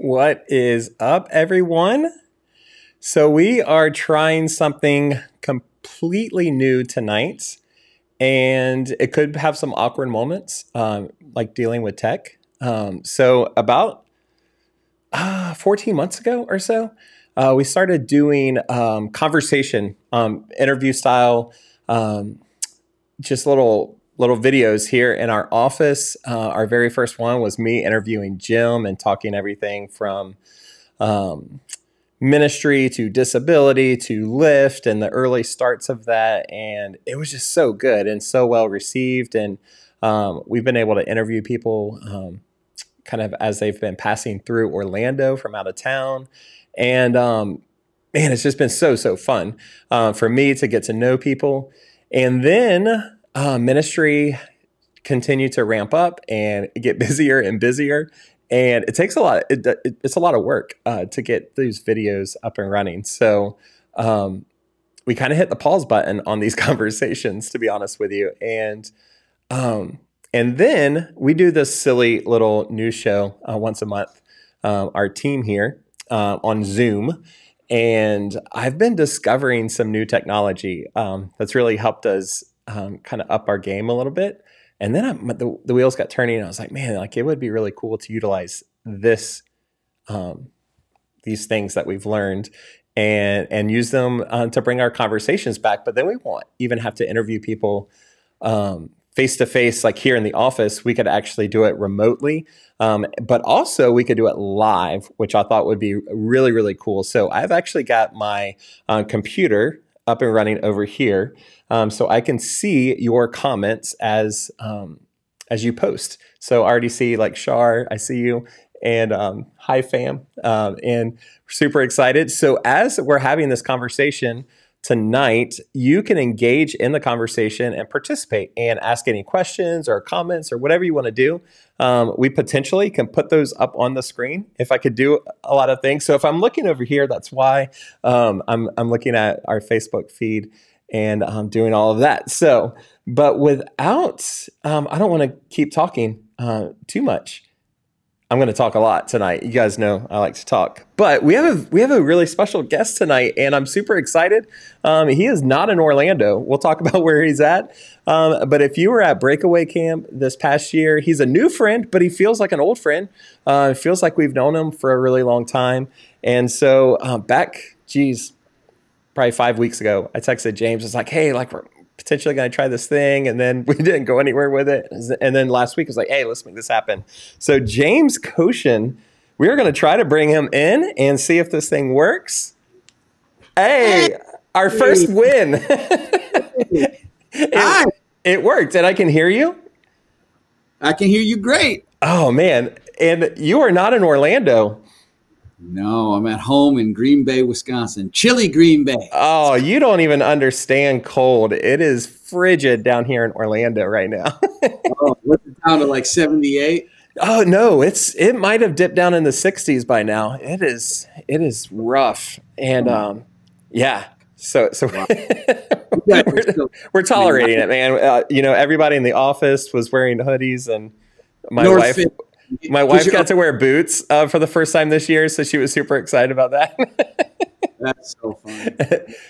What is up, everyone? So we are trying something completely new tonight, and it could have some awkward moments, like dealing with tech. So about 14 months ago or so, we started doing conversation, interview style, just little videos here in our office. Our very first one was me interviewing Jim and talking everything from ministry to disability to Lyft and the early starts of that. And it was just so good and so well received. And we've been able to interview people kind of as they've been passing through Orlando from out of town. And man, it's just been so fun for me to get to know people. And then ministry continued to ramp up and get busier and busier. And it takes a lot. It's a lot of work to get these videos up and running. So we kind of hit the pause button on these conversations, to be honest with you. And then we do this silly little news show once a month, our team here on Zoom. And I've been discovering some new technology that's really helped us kind of up our game a little bit. And then the wheels got turning, and I was like, man, like it would be really cool to utilize these things that we've learned and use them to bring our conversations back. But then we won't even have to interview people face to face, like here in the office. We could actually do it remotely, but also we could do it live, which I thought would be really cool. So I've actually got my computer up and running over here, so I can see your comments as you post. So I already see like Shar, I see you, and hi fam, and super excited. So as we're having this conversation tonight, you can engage in the conversation and participate and ask any questions or comments or whatever you want to do. We potentially can put those up on the screen if I could do a lot of things. So if I'm looking over here, that's why I'm looking at our Facebook feed and I'm doing all of that. So, but without, I don't want to keep talking too much. I'm going to talk a lot tonight. You guys know I like to talk, but we have a really special guest tonight, and I'm super excited. He is not in Orlando. We'll talk about where he's at. But if you were at Breakaway Camp this past year, he's a new friend, but he feels like an old friend. It feels like we've known him for a really long time. And so probably 5 weeks ago, I texted James. It's like, hey, like we're potentially going to try this thing. And then we didn't go anywhere with it. And then last week I was like, hey, let's make this happen. So James Kocian, we are going to try to bring him in and see if this thing works. Hey, our first win. It worked, and I can hear you. I can hear you great. Oh, man. And you are not in Orlando. No, I'm at home in Green Bay, Wisconsin. Chilly Green Bay. Oh, you don't even understand cold. It is frigid down here in Orlando right now. Oh, what's it down to, like 78? Oh no, it might have dipped down in the 60s by now. It is rough. And yeah. So Wow. we're tolerating it, man. Everybody in the office was wearing hoodies, and my wife got to wear boots for the first time this year, so she was super excited about that. That's so fun.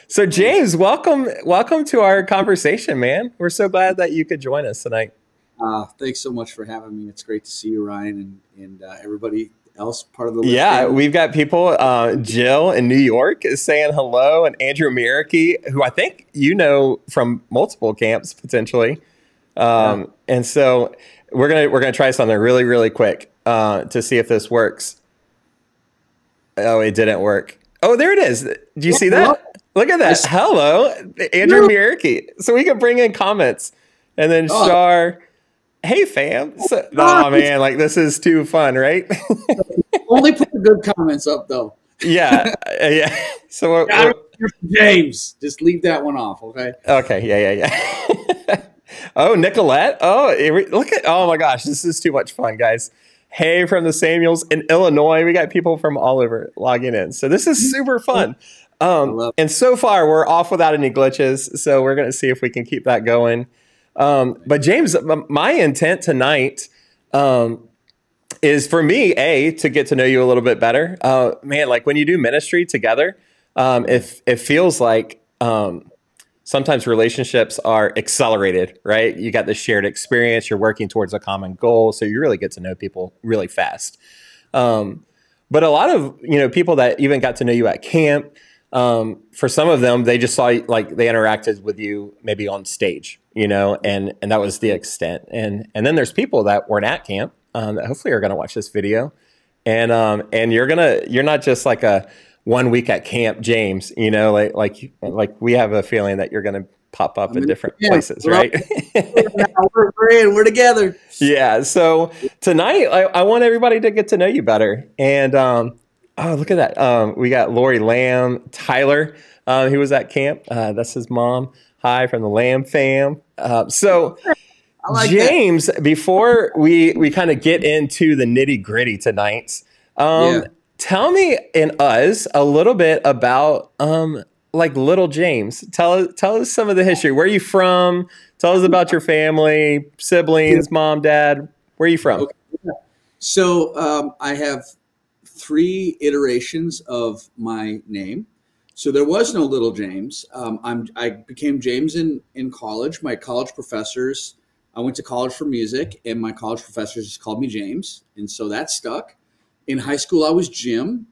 So James, welcome to our conversation, man. We're so glad that you could join us tonight. Thanks so much for having me. It's great to see you, Ryan, and everybody else part of the list. Yeah, we've got people. Jill in New York is saying hello, and Andrew Mierke, who I think you know from multiple camps potentially. And so we're gonna try something really quick to see if this works. Oh, it didn't work. Oh, there it is. Do you see that? Look at that. Hello, Andrew Mierke. So we can bring in comments, and then Shar. Hey, fam. So, oh man, like this is too fun, right? Only put the good comments up, though. Yeah. So James, just leave that one off, okay? Okay. Yeah. Oh, Nicolette. Oh, look at. Oh my gosh, this is too much fun, guys. Hey, from the Samuels in Illinois, we got people from all over logging in. So this is super fun. And so far, we're off without any glitches. So we're gonna see if we can keep that going. But James, my intent tonight is for me, to get to know you a little bit better. Man, like when you do ministry together, Yeah. it feels like sometimes relationships are accelerated, right? You got this shared experience, you're working towards a common goal, so you really get to know people really fast. Um, but a lot of people that even got to know you at camp, for some of them, they just saw like they interacted with you maybe on stage, and that was the extent. And then there's people that weren't at camp that hopefully are going to watch this video, and you're not just like a 1 week at camp, James. Like we have a feeling that you're going to pop up I'm in in. different Yeah, places, right? now we're in. We're together. Yeah. So tonight, I want everybody to get to know you better. And oh, look at that. We got Lori Lamb, Tyler, who was at camp. That's his mom. Hi from the Lamb fam. So I like that. James, before we kind of get into the nitty gritty tonight, Yeah. tell me and us a little bit about like little James. Tell us some of the history. Where are you from? Tell us about your family, siblings, mom, dad. Where are you from? Okay. So I have three iterations of my name. So there was no little James. I became James in college. My college professors, I went to college for music, and my college professors just called me James, and so that stuck. In high school, I was Jim,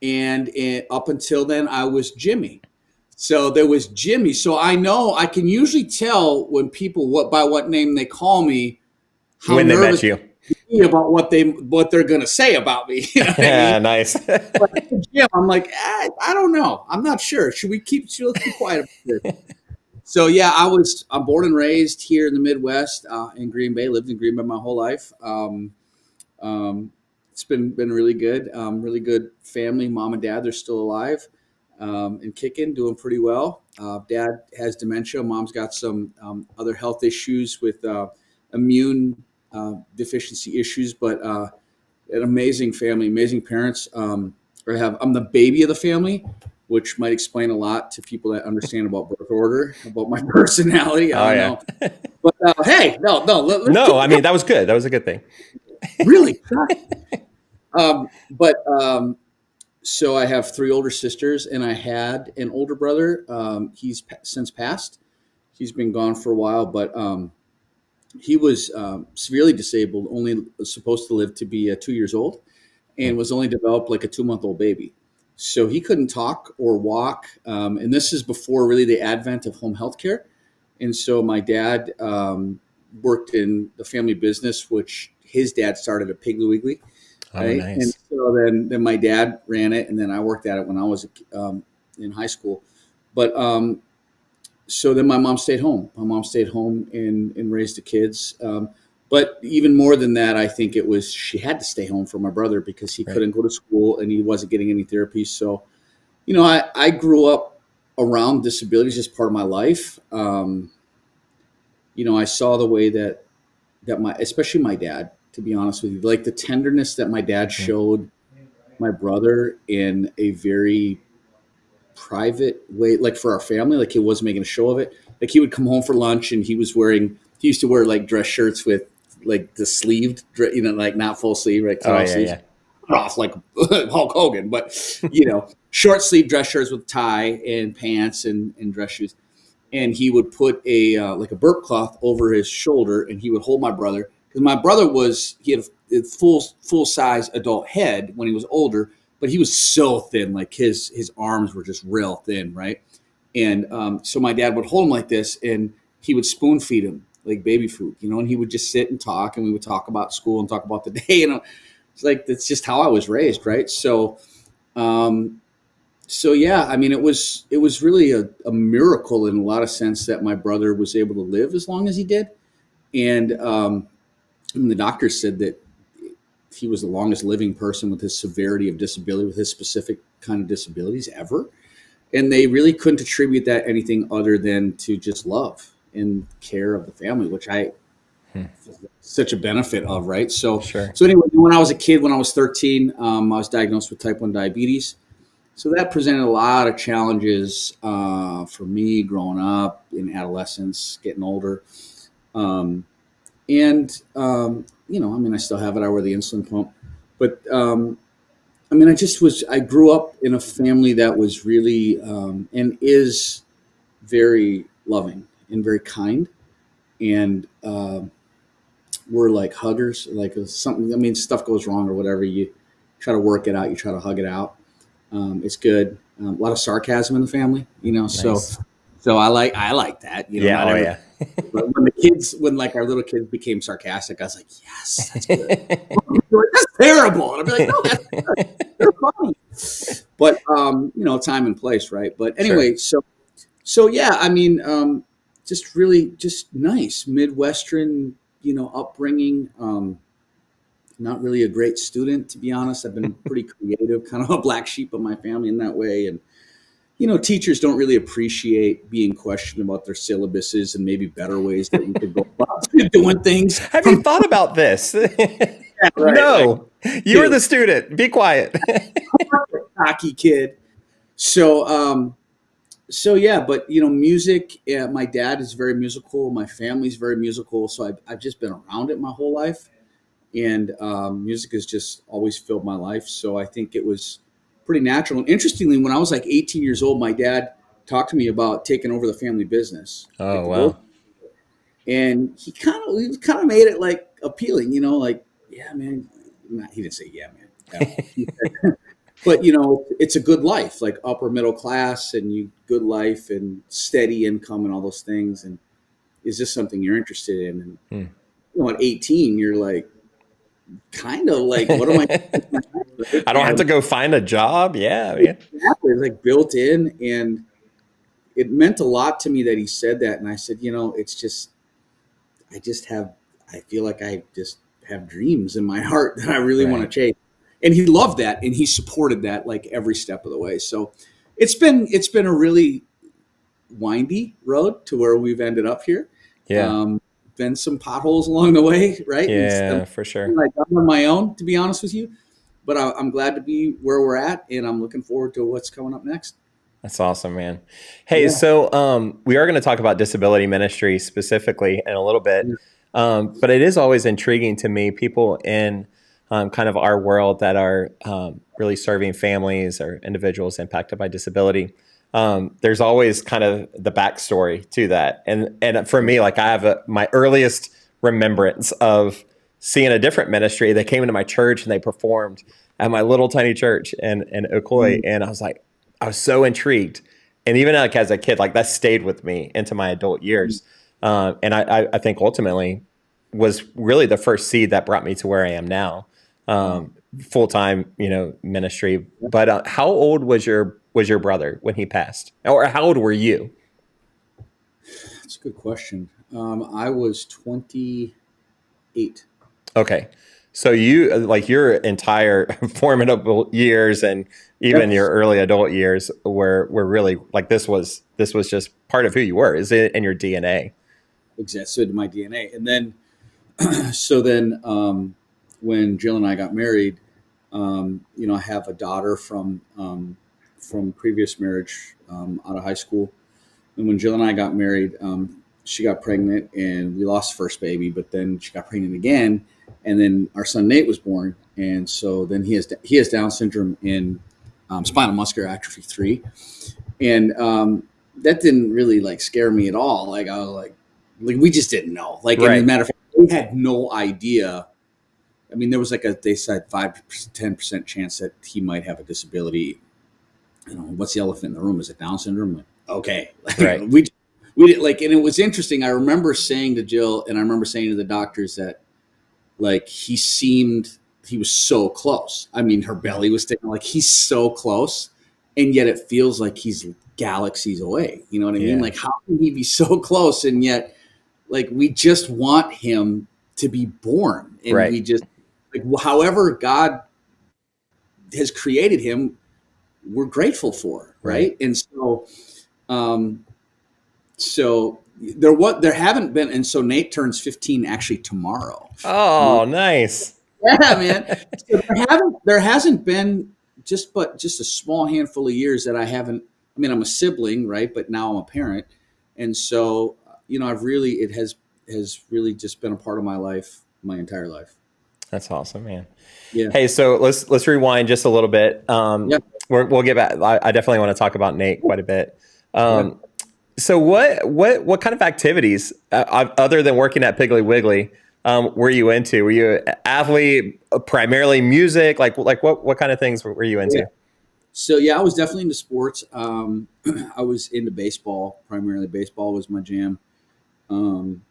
and up until then, I was Jimmy. So there was Jimmy. So I know I can usually tell when people by what name they call me, how When they met nervous you. about what they're gonna say about me. You know what I Yeah, mean? nice. But at the gym, I'm like, I don't know. I'm not sure. Let's be quiet about this. So yeah, I'm born and raised here in the Midwest, in Green Bay. Lived in Green Bay my whole life. It's been really good family. Mom and dad, they're still alive, and kicking, doing pretty well. Dad has dementia. Mom's got some other health issues with immune deficiency issues, but an amazing family, amazing parents. I'm the baby of the family, which might explain a lot to people that understand about birth order, about my personality. Oh I don't yeah. know, but hey, no, let's No, keep I it mean that was good. That was a good thing. really. But so I have three older sisters, and I had an older brother. He's since passed. He's been gone for a while, but he was severely disabled, only supposed to live to be 2 years old, and was only developed like a 2-month-old baby. So he couldn't talk or walk. And this is before really the advent of home health care. And so my dad worked in the family business, which his dad started at Piggly Wiggly. Oh, Right. And nice. so then my dad ran it, and then I worked at it when I was in high school. But so then my mom stayed home. My mom stayed home and raised the kids. But even more than that, I think it was she had to stay home for my brother because he Right. couldn't go to school and he wasn't getting any therapy. So, I grew up around disabilities as part of my life. I saw the way that especially my dad, to be honest with you, like the tenderness that my dad showed my brother in a very private way, like for our family, like he wasn't making a show of it. Like he would come home for lunch and he used to wear like dress shirts with like the sleeved, like not full sleeve, right? Cut Oh off yeah, sleeves, yeah. off like Hulk Hogan, but short sleeve dress shirts with tie and pants and dress shoes. And he would put like a burp cloth over his shoulder, and he would hold my brother because my brother he had a full size adult head when he was older, but he was so thin, like his arms were just real thin, right? And so my dad would hold him like this, and he would spoon feed him like baby food, and he would just sit and talk, and we would talk about school and talk about the day. It's like that's just how I was raised, right? So. So yeah, I mean, it was really a miracle in a lot of sense that my brother was able to live as long as he did, and the doctor said that he was the longest living person with his severity of disability, with his specific kind of disabilities ever, and they really couldn't attribute that anything other than to just love and care of the family, which I such a benefit of, right? So Sure. so anyway, when I was a kid, when I was 13, I was diagnosed with type 1 diabetes. So that presented a lot of challenges for me growing up in adolescence, getting older. And, I mean, I still have it. I wear the insulin pump, but, I mean, I grew up in a family that was really, and is very loving and very kind. And, we're like huggers, like if something, I mean, stuff goes wrong or whatever, you try to work it out, you try to hug it out. It's good. A lot of sarcasm in the family, Nice. so I like that, Yeah. not Oh, every, yeah. but when like our little kids became sarcastic, I was like, yes, that's good. They're like, that's terrible. And I'd be like, no, that's good. They're funny. But, time and place. Right. But Sure. anyway, so yeah, I mean, just really just nice Midwestern, upbringing. Not really a great student, to be honest. I've been pretty creative, kind of a black sheep of my family in that way. And, teachers don't really appreciate being questioned about their syllabuses and maybe better ways that we could go about doing things Have you from thought about this? right, like, No, you're dude, the student. Be quiet. cocky kid. So, so yeah, but music. Yeah, my dad is very musical. My family's very musical. So I've just been around it my whole life, and music has just always filled my life. So I think it was pretty natural. And interestingly, when I was like 18 years old, my dad talked to me about taking over the family business, like Oh, the gold, wow. and he kind of made it like appealing, like, yeah, man. He didn't say yeah, man. No. He said, but it's a good life, like upper middle class, and you good life and steady income and all those things. And is this something you're interested in? And Hmm. at 18, you're like, kind of like, what am I doing with my life, right? I don't have to And go find a job. Yeah, man. exactly, it's like built in, and it meant a lot to me that he said that. And I said, it's just, I just have, I feel like I just have dreams in my heart that I really want to Right. chase. And he loved that, and he supported that like every step of the way. So it's been a really windy road to where we've ended up here. Yeah. Um, been some potholes along the way, right? And Yeah, for sure. like I'm on my own, to be honest with you. But I'm glad to be where we're at, and I'm looking forward to what's coming up next. That's awesome, man. Hey, Yeah. so we are going to talk about disability ministry specifically in a little bit, Yeah. but it is always intriguing to me, people in kind of our world that are really serving families or individuals impacted by disability. There's always kind of the backstory to that, and for me, like I have my earliest remembrance of seeing a different ministry. They came into my church and they performed at my little tiny church in Ocoee, Mm. and I was so intrigued. And even like as a kid, like that stayed with me into my adult years. And I think ultimately was really the first seed that brought me to where I am now, Wow. full time, ministry. But how old was your brother when he passed, or how old were you? That's a good question. I was 28. Okay, so you like your entire formidable years and even Yep. your early adult years were really like this was just part of who you were. Is it in your DNA? Exactly. So did my DNA. And then, so then, when Jill and I got married, I have a daughter from previous marriage, out of high school. And when Jill and I got married, she got pregnant, and we lost the first baby, but then she got pregnant again. And then our son Nate was born. And so then he has Down syndrome and spinal muscular atrophy 3. And that didn't really like scare me at all. Like I was like we just didn't know. Like, and as a Right. matter of fact, we had no idea. I mean, there was like they said 5 to 10% chance that he might have a disability. What's the elephant in the room? Is it Down syndrome? Like, okay, Right. we did like, and it was interesting. I remember saying to Jill, and I remember saying to the doctors that like he was so close. I mean, her belly was sticking, like he's so close, and yet it feels like he's galaxies away. You know what I mean? Yeah. Like, how can he be so close, and yet like we just want him to be born, and Right. we just like however God has created him, we're grateful for, Right. right? And um, so there haven't been, and so Nate turns 15 actually tomorrow. Oh, nice. Yeah, man. So there hasn't been just a small handful of years that I haven't. I mean, I'm a sibling, right? But now I'm a parent, and so I've really has really just been a part of my life my entire life. That's awesome, man. Yeah. Hey, so let's rewind just a little bit. Yeah. We'll get back. I definitely want to talk about Nate quite a bit. Yeah. So what kind of activities other than working at Piggly Wiggly were you into? Were you an athlete, primarily music? Like what kind of things were you into? Yeah. So yeah, I was definitely into sports. I was into baseball. Primarily, baseball was my jam. Um,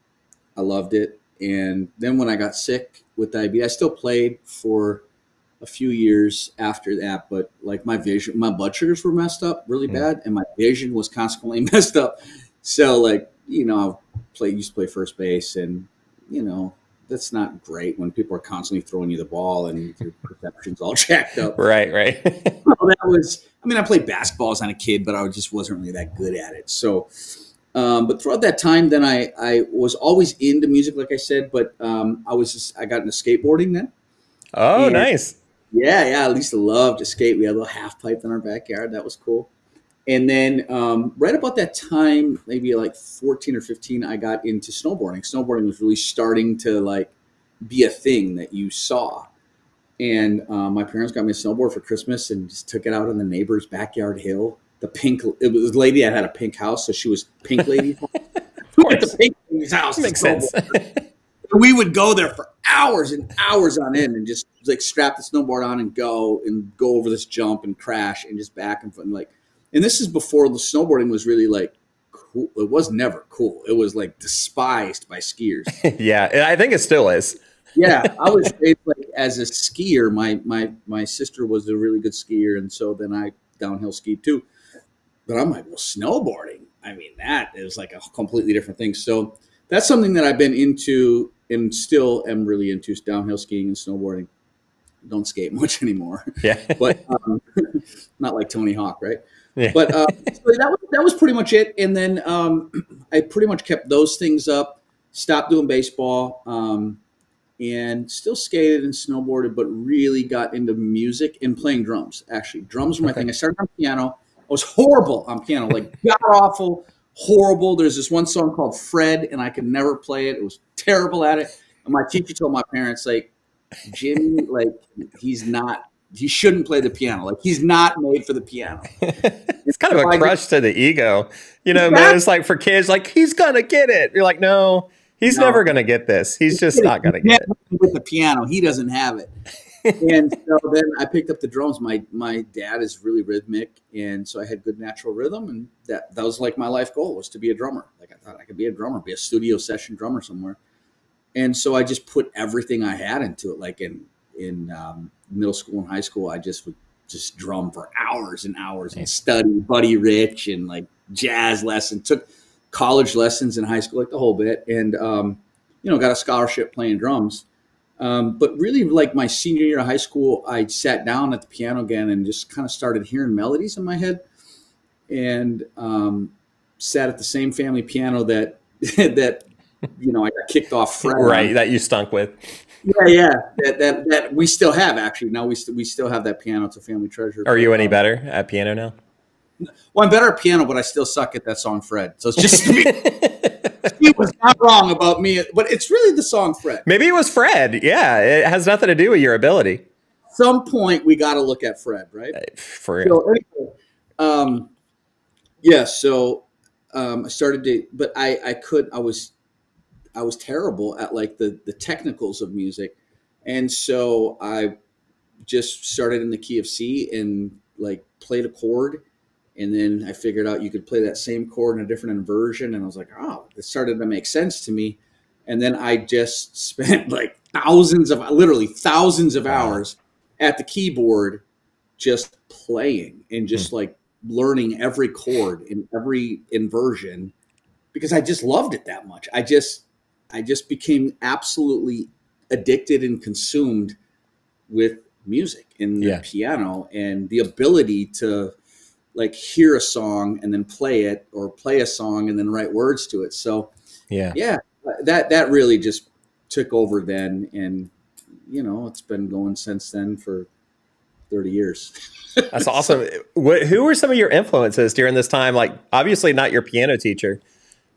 I loved it. And then when I got sick with diabetes, I still played for a few years after that. But like my vision, my blood sugars were messed up really bad, and my vision was consequently messed up. So like I used to play first base, and that's not great when people are constantly throwing you the ball and your perception's all jacked up. Right, right. Well, I played basketball as a kid, but I just wasn't really that good at it. So, but throughout that time, then I was always into music, like I said, but I got into skateboarding then. Oh, And nice. yeah, I used to love to skate. We had a little half pipe in our backyard. That was cool. And then right about that time, maybe like 14 or 15, I got into snowboarding. Snowboarding was really starting to like be a thing that you saw. And my parents got me a snowboard for Christmas and just took it out on the neighbor's backyard hill. It was a lady that had a pink house, so she was Pink Lady. Of course. The Pink Lady's house. Makes sense. We would go there for hours and hours on end and just like strap the snowboard on and go over this jump and crash and just back and forth. And this is before the snowboarding was really like cool. It was never cool. It was like despised by skiers. Yeah, and I think it still is. Yeah, I was raised like as a skier. My sister was a really good skier, and so then I downhill skied too. But I'm like, well, snowboarding. I mean, that is like a completely different thing. So that's something that I've been into and still am really into, is downhill skiing and snowboarding. Don't skate much anymore. Yeah. But not like Tony Hawk, right? Yeah. But so that was pretty much it. And then I pretty much kept those things up, stopped doing baseball, and still skated and snowboarded, but really got into music and playing drums. Actually, drums were my thing. I started on piano. I was horrible on piano, like god awful, horrible. There's this one song called Fred, and I could never play it. It was terrible at it. And my teacher told my parents, like, Jimmy, like, he shouldn't play the piano. Like, he's not made for the piano. It's kind of a crush to the ego. Man, it's like for kids, like, he's going to get it. You're like, no, he's never going to get this. He's just not going to get it. With the piano, he doesn't have it. And so then I picked up the drums. My dad is really rhythmic, and so I had good natural rhythm, and that was like my life goal, was to be a drummer. Like, I thought I could be a drummer, be a studio session drummer somewhere. And so I just put everything I had into it. Like in middle school and high school, I just would just drum for hours and hours and study Buddy Rich and like jazz lessons. Took college lessons in high school, like the whole bit, and got a scholarship playing drums. But really, like my senior year of high school, I sat down at the piano again and just kind of started hearing melodies in my head, and sat at the same family piano that I got kicked off Fred. Right, that you stunk with. Yeah, that we still have, actually. Now we still have that piano. It's a family treasure. Are you any better at piano now? Well, I'm better at piano, but I still suck at that song Fred. So it's just me. He was not wrong about me, but it's really the song Fred. Maybe it was Fred. Yeah, it has nothing to do with your ability. At some point, we got to look at Fred, right? For real. So, anyway, so I started to, but I was terrible at like the technicals of music, and so I just started in the key of C and like played a chord. And then I figured out you could play that same chord in a different inversion. And I was like, oh, it started to make sense to me. And then I just spent like literally thousands of hours at the keyboard, just playing and just like learning every chord in every inversion, because I just loved it that much. I just became absolutely addicted and consumed with music and the piano, and the ability to like hear a song and then play it, or play a song and then write words to it. So that really just took over then. And, it's been going since then for 30 years. That's awesome. Who were some of your influences during this time? Like, obviously not your piano teacher,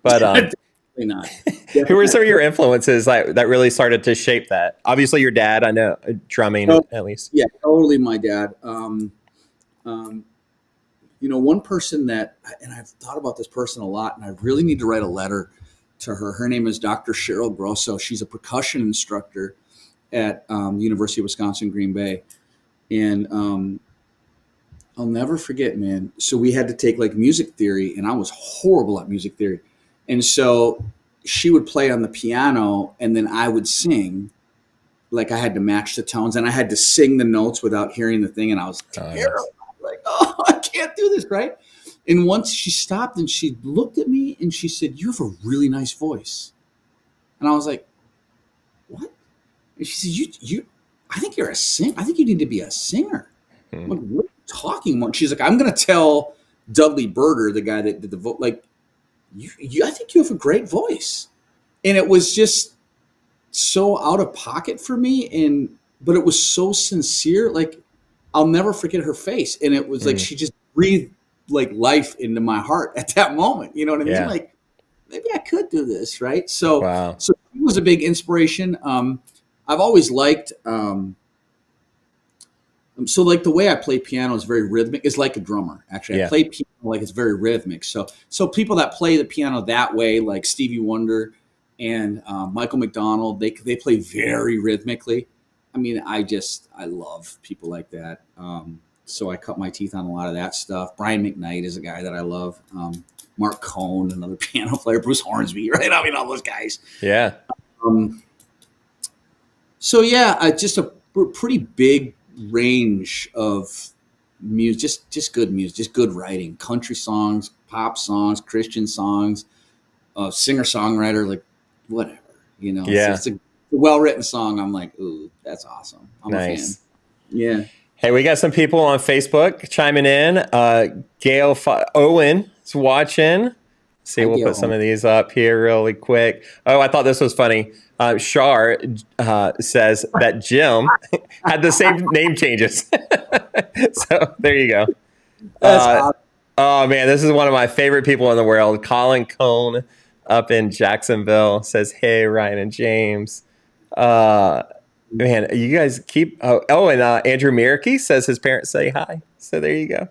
but Definitely not. Who were some of Definitely your influences that really started to shape that? Obviously, your dad, I know, drumming not. at least. Yeah, totally my dad. Um, one person that, and I've thought about this person a lot, and I really need to write a letter to her. Her name is Dr. Cheryl Grosso. She's a percussion instructor at University of Wisconsin, Green Bay. And I'll never forget, man. So we had to take like music theory, and I was horrible at music theory. And so she would play on the piano, and then I would sing. Like I had to match the tones, and I had to sing the notes without hearing the thing, and I was terrible. Like, oh, I can't do this, right? And once she stopped and she looked at me and she said, "You have a really nice voice." And I was like, "What?" And she said, "You, I think you're a singer. I think you need to be a singer." I'm like, "What are you talking about?" She's like, "I'm going to tell Dudley Birder, the guy that did the vote, like, I think you have a great voice." And it was just so out of pocket for me, but it was so sincere. Like, I'll never forget her face, and it was like she just breathed like life into my heart at that moment. You know what I mean? Yeah. Like, maybe I could do this, right? So, Wow. so she was a big inspiration. I've always liked. So like the way I play piano is very rhythmic. It's like a drummer, actually. Yeah. I play piano like it's very rhythmic. So people that play the piano that way, like Stevie Wonder and Michael McDonald, they play very rhythmically. I mean, I love people like that. So I cut my teeth on a lot of that stuff. Brian McKnight is a guy that I love. Mark Cohn, another piano player. Bruce Hornsby, right? I mean, all those guys. Yeah. So yeah, just a pretty big range of music, just good music, just good writing, country songs, pop songs, Christian songs, singer-songwriter, like whatever, Yeah. It's a well-written song. I'm like, ooh, that's awesome. I'm Nice. a fan. Yeah. Hey, we got some people on Facebook chiming in. Gail Owen is watching. See, we'll put some of these up here really quick. Oh, I thought this was funny. Shar says that Jim had the same name changes. So there you go. That's awesome. Oh, man, this is one of my favorite people in the world. Colin Cohn up in Jacksonville says, "Hey, Ryan and James." Man, you guys keep... and Andrew Mierke says his parents say hi. So there you go.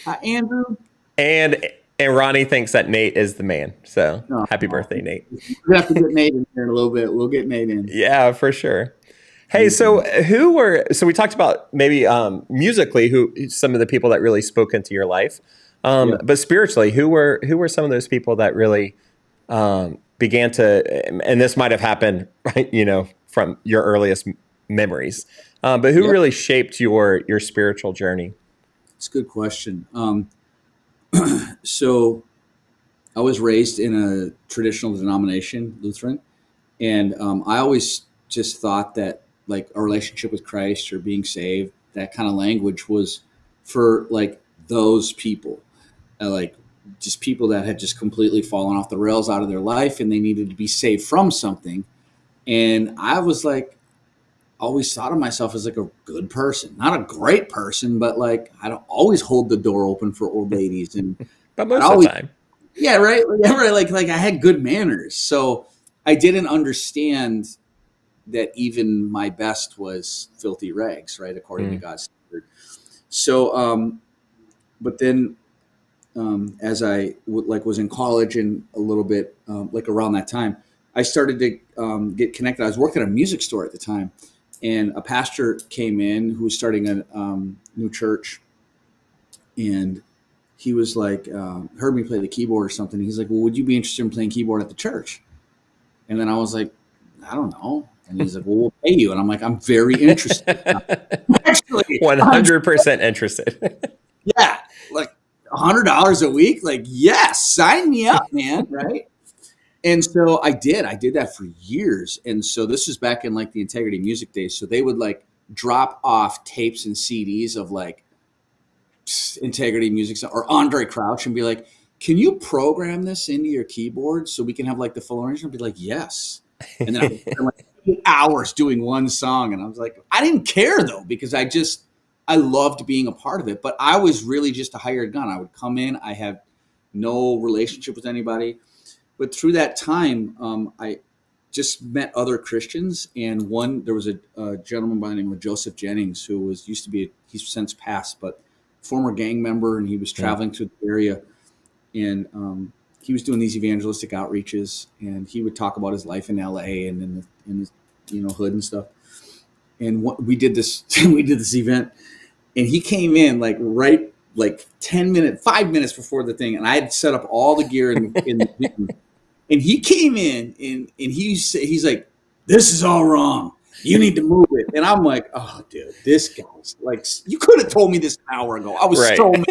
Hi, Andrew. And Ronnie thinks that Nate is the man. So happy birthday, Nate. We're going to have to get Nate in here in a little bit. We'll get Nate in. Yeah, for sure. Hey, so we talked about maybe musically, who some of the people that really spoke into your life. But spiritually, who were some of those people that really began to, and this might have happened, right, from your earliest memories, but who really shaped your spiritual journey? It's a good question. So I was raised in a traditional denomination, Lutheran, and I always just thought that like a relationship with Christ or being saved, that kind of language was for like those people, like just people that had just completely fallen off the rails out of their life and they needed to be saved from something. And I was like, always thought of myself as like a good person, not a great person, but like I don't always hold the door open for old ladies, and but most of the time, yeah, right, like I had good manners, so I didn't understand that even my best was filthy rags, right, according to God's standard. So, but then as I was in college and a little bit like around that time, I started to get connected. I was working at a music store at the time. And a pastor came in who was starting a new church, and he was like, heard me play the keyboard or something. He's like, "Well, would you be interested in playing keyboard at the church?" And then I was like, "I don't know." And he's like, "Well, we'll pay you." And I'm like, "I'm very interested." Actually, 100% interested. Yeah, like $100 a week. Like, yes, sign me up, man. Right. And so I did that for years. And so this is back in like the Integrity Music days. So they would like drop off tapes and CDs of like Integrity Music or Andre Crouch and be like, "Can you program this into your keyboard so we can have like the full arrangement?" I'd be like, "Yes." And then I would spend like 2 hours doing one song. And I was like, I didn't care though, because I loved being a part of it. But I was really just a hired gun. I would come in. I had no relationship with anybody. but through that time, I just met other Christians, and there was a gentleman by the name of Joseph Jennings, who he's since passed, but former gang member, and he was traveling through the area, and he was doing these evangelistic outreaches, and he would talk about his life in LA and in the hood and stuff. And we did this event, and he came in like 5 minutes before the thing, and I had set up all the gear in the gym. And he came in and he's like, "This is all wrong. You need to move it." And I'm like, "Oh, dude, this guy's like, you could have told me this an hour ago." I was so mad,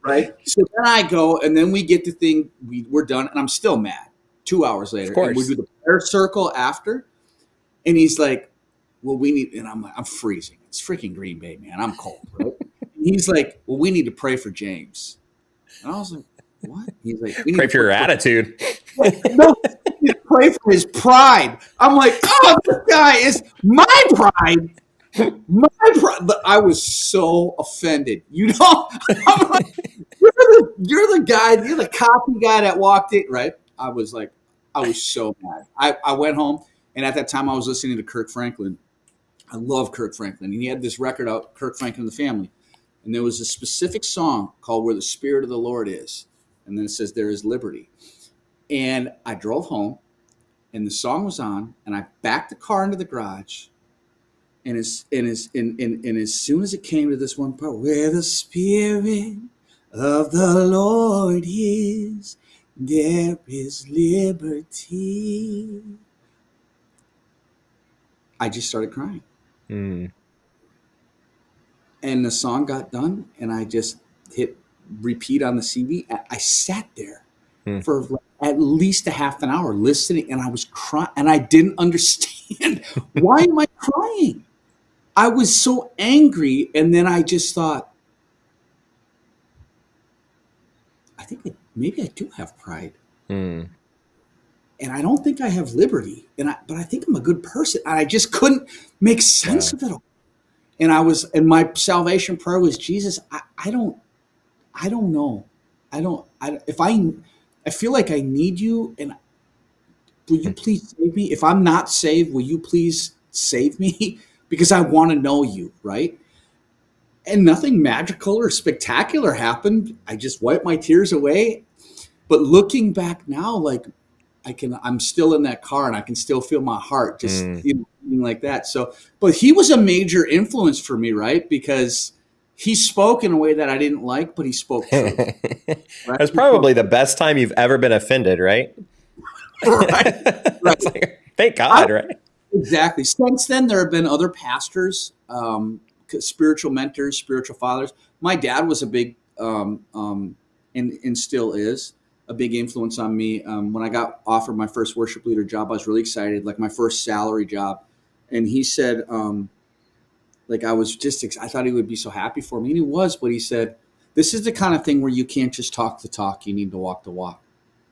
right? So then I go, and then we get the thing. We're done, and I'm still mad. 2 hours later, of course. And we do the prayer circle after, and he's like, "Well, we need," and I'm like, I'm freezing. It's freaking Green Bay, man. I'm cold, right? And he's like, "Well, we need to pray for James," and I was like, "What?" He's like, "We need pray to for your attitude." No, we need to pray for his pride. I'm like, "Oh, this guy is my pride." My pride. I was so offended. I'm like, you're the cocky guy that walked in, right? I was so mad. I went home, and at that time I was listening to Kirk Franklin. I love Kirk Franklin. And he had this record out, Kirk Franklin and the Family. And there was a specific song called "Where the Spirit of the Lord Is." And then it says, "There is liberty." And I drove home, and the song was on, and I backed the car into the garage. And as soon as it came to this one part, "Where the Spirit of the Lord is, there is liberty," I just started crying. And the song got done, and I just hit repeat on the CD. I sat there for at least a half an hour listening, and I was crying, and I didn't understand why am I crying. I was so angry, and then I just thought, I think maybe I do have pride, and I don't think I have liberty, but I think I'm a good person, and I just couldn't make sense of it all. And my salvation prayer was, "Jesus, I don't know. I feel like I need you, and will you please save me? If I'm not saved, will you please save me? Because I want to know you," right? And nothing magical or spectacular happened. I just wiped my tears away. But looking back now, like I'm still in that car, and I can still feel my heart just beating like that. So, but he was a major influence for me, right? Because he spoke in a way that I didn't like, but he spoke truth. Right? That's probably the best time you've ever been offended, right? Right. Like, thank God, right? Exactly. Since then, there have been other pastors, spiritual mentors, spiritual fathers. My dad was a big, and still is, a big influence on me. When I got offered my first worship leader job, I was really excited, like my first salary job. And he said, I thought he would be so happy for me. And he was, but he said, "This is the kind of thing where you can't just talk the talk. You need to walk the walk."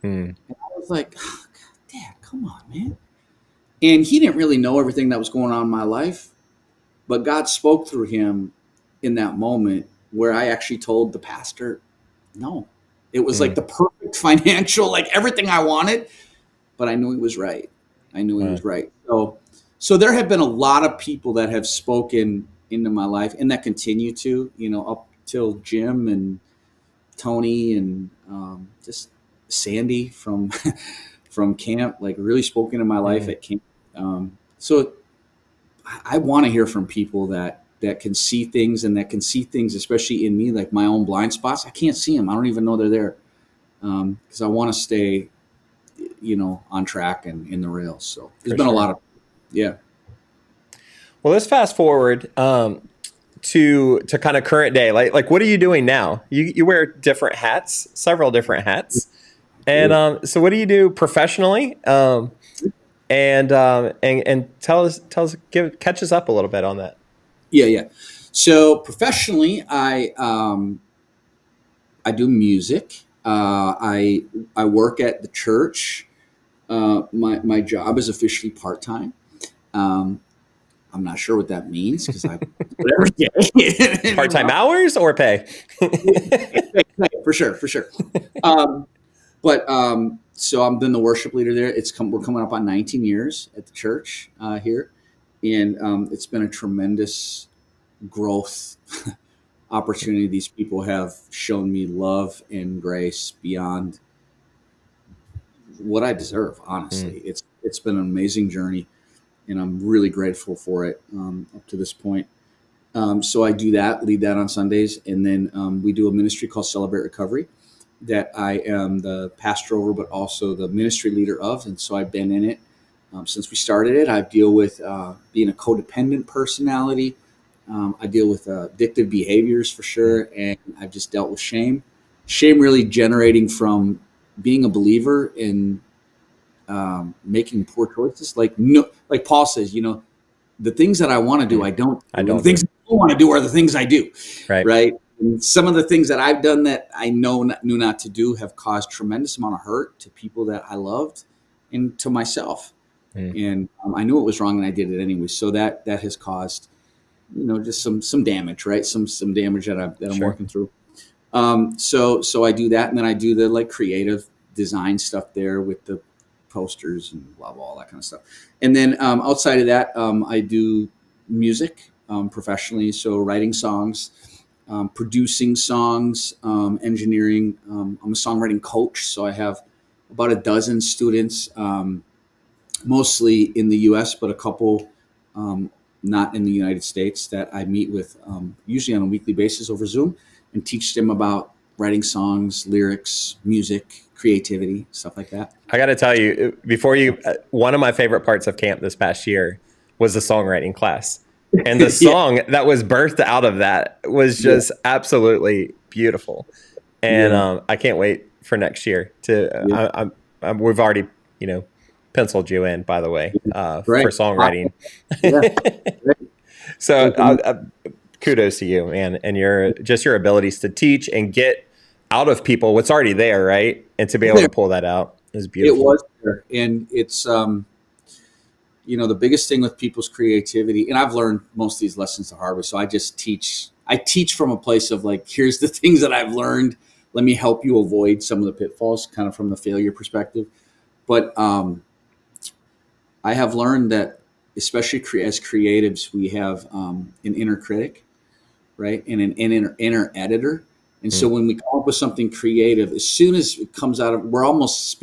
And I was like, "Oh, God, Dad, come on, man." And he didn't really know everything that was going on in my life, but God spoke through him in that moment where I actually told the pastor, no. It was like the perfect financial, like everything I wanted, but I knew he was right. He was right. So there have been a lot of people that have spoken into my life, and that continue to, up till Jim and Tony and just Sandy from camp, like really spoken in my life at camp. So I want to hear from people that can see things, and that can see things, especially in me, like my own blind spots. I can't see them. I don't even know they're there, because I want to stay, on track and in the rails. So there's been a lot of, Well, let's fast forward to kind of current day. Like what are you doing now? You wear different hats, several different hats, and so what do you do professionally? And tell us, catch us up a little bit on that. Yeah. So professionally, I do music. I work at the church. My job is officially part-time. I'm not sure what that means, because I every day. Part-time hours or pay? For sure. But So I've been the worship leader there. We're coming up on 19 years at the church here, and it's been a tremendous growth opportunity. These people have shown me love and grace beyond what I deserve. Honestly, it's been an amazing journey, and I'm really grateful for it up to this point. So I do that, lead that on Sundays, and then we do a ministry called Celebrate Recovery that I am the pastor over, but also the ministry leader of. And so I've been in it since we started it. I deal with being a codependent personality. I deal with addictive behaviors for sure. And I've just dealt with shame. Shame really generating from being a believer and making poor choices. Like Paul says, the things that I want to do, I don't. The things I want to do are the things I do. Right. And some of the things that I've done that I knew not to do have caused tremendous amount of hurt to people that I loved and to myself. And I knew it was wrong and I did it anyway. So that has caused, just some damage, right? Some damage that I'm working through. So I do that. And then I do the creative design stuff there with the posters and blah, blah, all that kind of stuff. And then outside of that, I do music professionally. So writing songs, producing songs, engineering. I'm a songwriting coach, so I have about a dozen students, mostly in the U.S., but a couple not in the United States that I meet with usually on a weekly basis over Zoom and teach them about writing songs, lyrics, music, creativity, stuff like that. I got to tell you, one of my favorite parts of camp this past year was the songwriting class. And the song that was birthed out of that was just absolutely beautiful. And I can't wait for next year we've already, penciled you in, by the way, for songwriting. So kudos to you, man. And your abilities to teach and get out of people what's already there, right? And to be able to pull that out is beautiful. It was there. And it's, the biggest thing with people's creativity, and I've learned most of these lessons the hard way. So I teach from a place of here's the things that I've learned. Let me help you avoid some of the pitfalls, kind of from the failure perspective. But I have learned that, especially as creatives, we have an inner critic, right? And an inner editor. And so when we come up with something creative, as soon as it comes out of, we're almost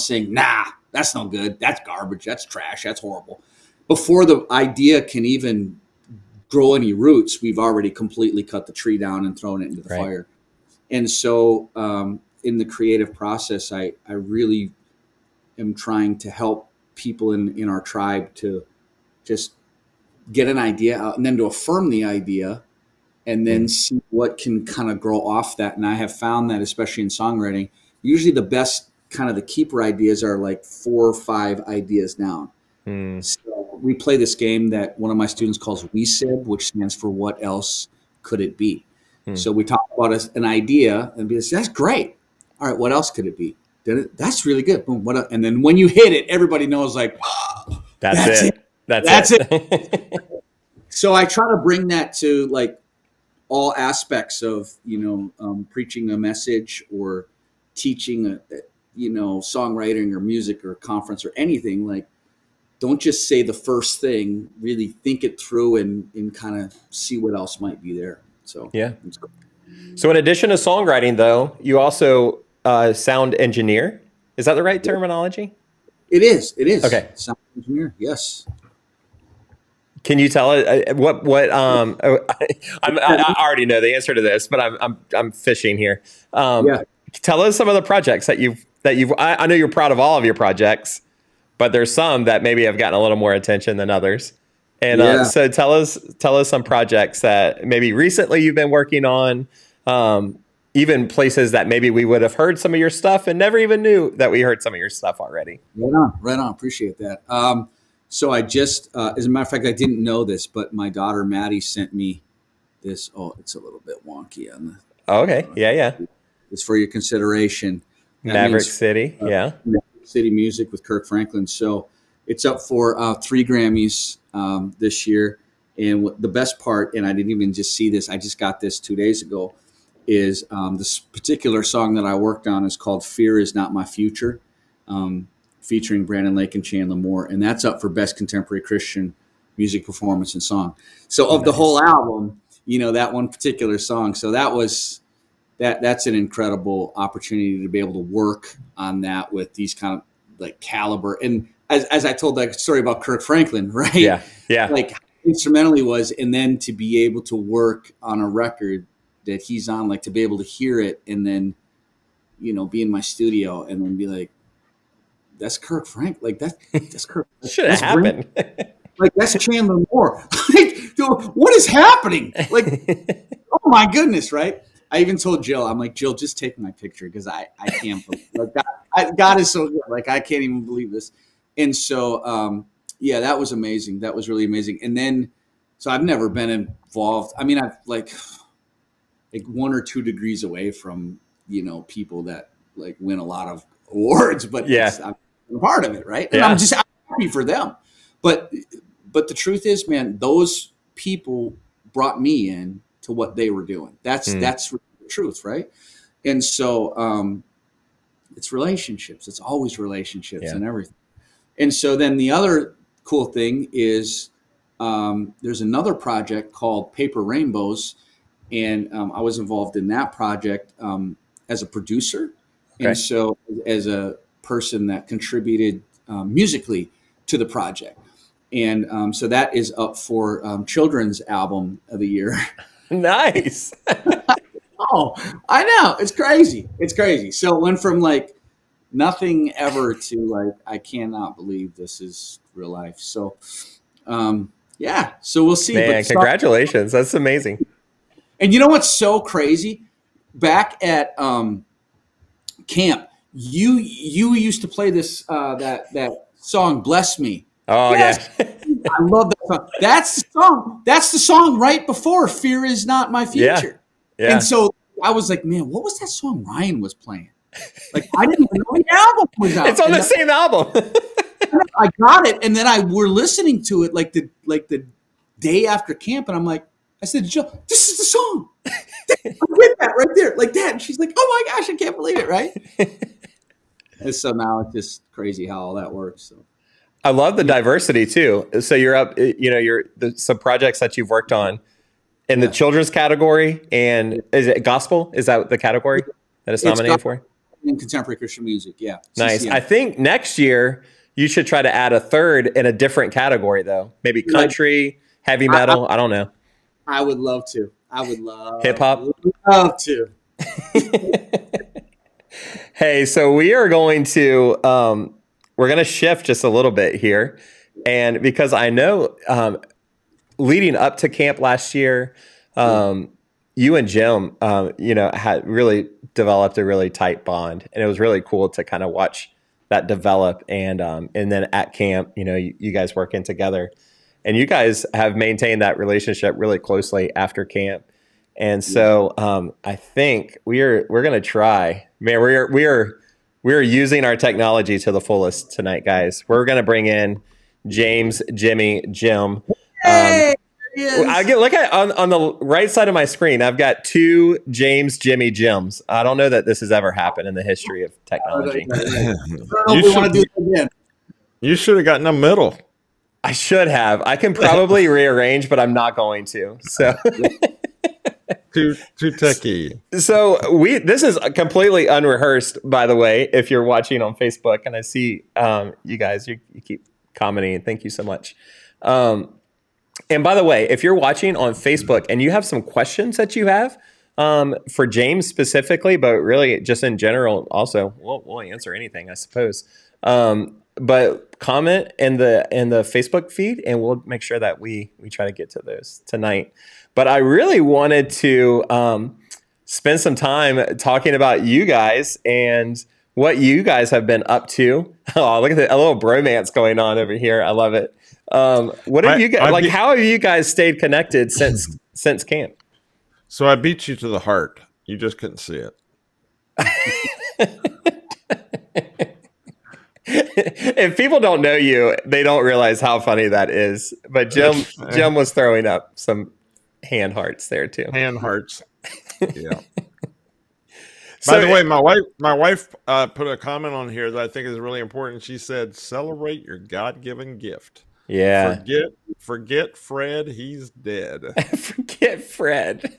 saying, nah, that's no good. That's garbage. That's trash. That's horrible. Before the idea can even grow any roots, we've already completely cut the tree down and thrown it into the fire. And so in the creative process, I really am trying to help people in our tribe to just get an idea out and then to affirm the idea and then see what can kind of grow off that. And I have found that, especially in songwriting, usually the best kind of the keeper ideas are 4 or 5 ideas down. So we play this game that one of my students calls WeSib, which stands for what else could it be? So we talk about an idea and be like, that's great. All right, what else could it be? That's really good. Boom. And then when you hit it, everybody knows wow, that's it. That's it. So I try to bring that to all aspects of, preaching a message or teaching songwriting or music or conference or anything. Don't just say the first thing, really think it through and kind of see what else might be there. So, it's cool. So in addition to songwriting though, you also sound engineer. Is that the right terminology? It is. Okay. Sound engineer. Yes. Can you tell what I already know the answer to this, but I'm fishing here. Tell us some of the projects that you've I know you're proud of all of your projects, but there's some that maybe have gotten a little more attention than others. And so tell us some projects that maybe recently you've been working on, even places that maybe we would have heard some of your stuff and never even knew that we heard some of your stuff already. Right on. Appreciate that. So I just, as a matter of fact, I didn't know this, but my daughter Maddie sent me this. Oh, it's a little bit wonky on the. Okay. Yeah. It's for your consideration. Maverick City. Maverick City Music with Kirk Franklin. So it's up for 3 Grammys this year. And the best part, and I didn't even just see this, I just got this 2 days ago, is this particular song that I worked on is called Fear Is Not My Future. featuring Brandon Lake and Chandler Moore, and that's up for Best Contemporary Christian Music Performance and Song. So of the whole album, that one particular song. So that's an incredible opportunity to be able to work on that with these kind of like caliber. And as I told that story about Kirk Franklin, right? Yeah. Like instrumentally was, and then to be able to work on a record that he's on, like to be able to hear it and then, be in my studio and then be like, that's Kirk Frank. Like that's Kirk. Should have happened. Like that's Chandler Moore. Like, dude, what is happening? Like, oh my goodness, right? I even told Jill, I'm like, Jill, just take my picture because I can't believe like God is so good. Like I can't even believe this. And so yeah, that was amazing. That was really amazing. And then so I've never been involved. I mean, I've like 1 or 2 degrees away from, people that like win a lot of awards, but I'm a part of it, right? And I'm happy for them. But the truth is, man, those people brought me in to what they were doing. That's the truth, right? And so it's relationships. It's always relationships and everything. And so then the other cool thing is there's another project called Paper Rainbows, and I was involved in that project as a producer, and so as a person that contributed musically to the project. And so that is up for Children's Album of the Year. Nice. Oh, I know. It's crazy. It's crazy. So it went from like nothing ever to like, I cannot believe this is real life. So, yeah. So we'll see. Man, congratulations. That's amazing. And you know what's so crazy? Back at camp, you used to play this that song "Bless Me." Oh yes. Yeah, I love that song. That's the song. That's the song right before "Fear Is Not My Future." Yeah. And so I was like, man, what was that song Ryan was playing? Like I didn't even know the album was out. It's on the same album. I got it, and then we're listening to it like the day after camp, and I'm like, I said, Jill, this is the song. I'm with that right there, like that. And she's like, oh my gosh, I can't believe it, right? And so now it's just crazy how all that works. So I love the diversity too. So you're up, some projects that you've worked on in the children's category, and is it gospel? Is that the category that it's nominated for? In contemporary Christian music, yeah. Nice. CCM. I think next year you should try to add a third in a different category, though. Maybe country, heavy metal. I don't know. I would love to. I would love hip hop. Love to. Hey, so we are going to we're going to shift just a little bit here, and because I know leading up to camp last year, you and Jim, had really developed a really tight bond, and it was really cool to kind of watch that develop. And then at camp, you guys working together, and you guys have maintained that relationship really closely after camp. And so I think we're going to try, man, we're using our technology to the fullest tonight, guys. We're going to bring in James, Jimmy, Jim. Hey! Look at on the right side of my screen. I've got 2 James, Jimmy, Jims. I don't know that this has ever happened in the history of technology. I don't know if we want to do it again. You should have gotten a middle. I should have. I can probably rearrange, but I'm not going to. So too techie. So this is completely unrehearsed, by the way. If you're watching on Facebook, and I see you guys, you keep commenting. Thank you so much. And by the way, if you're watching on Facebook and you have some questions that you have for James specifically, but really just in general, also, we'll answer anything, I suppose. But comment in the Facebook feed, and we'll make sure that we try to get to those tonight. But I really wanted to spend some time talking about you guys and what you guys have been up to. Oh, look at a little bromance going on over here. I love it. What have you guys how have you guys stayed connected since camp? So I beat you to the heart. You just couldn't see it. If people don't know you, they don't realize how funny that is. But Jim was throwing up some hand hearts there too. Hand hearts. Yeah. By So the way, my wife put a comment on here that I think is really important. She said, "Celebrate your God-given gift. yeah, Forget forget Fred. He's dead." forget Fred.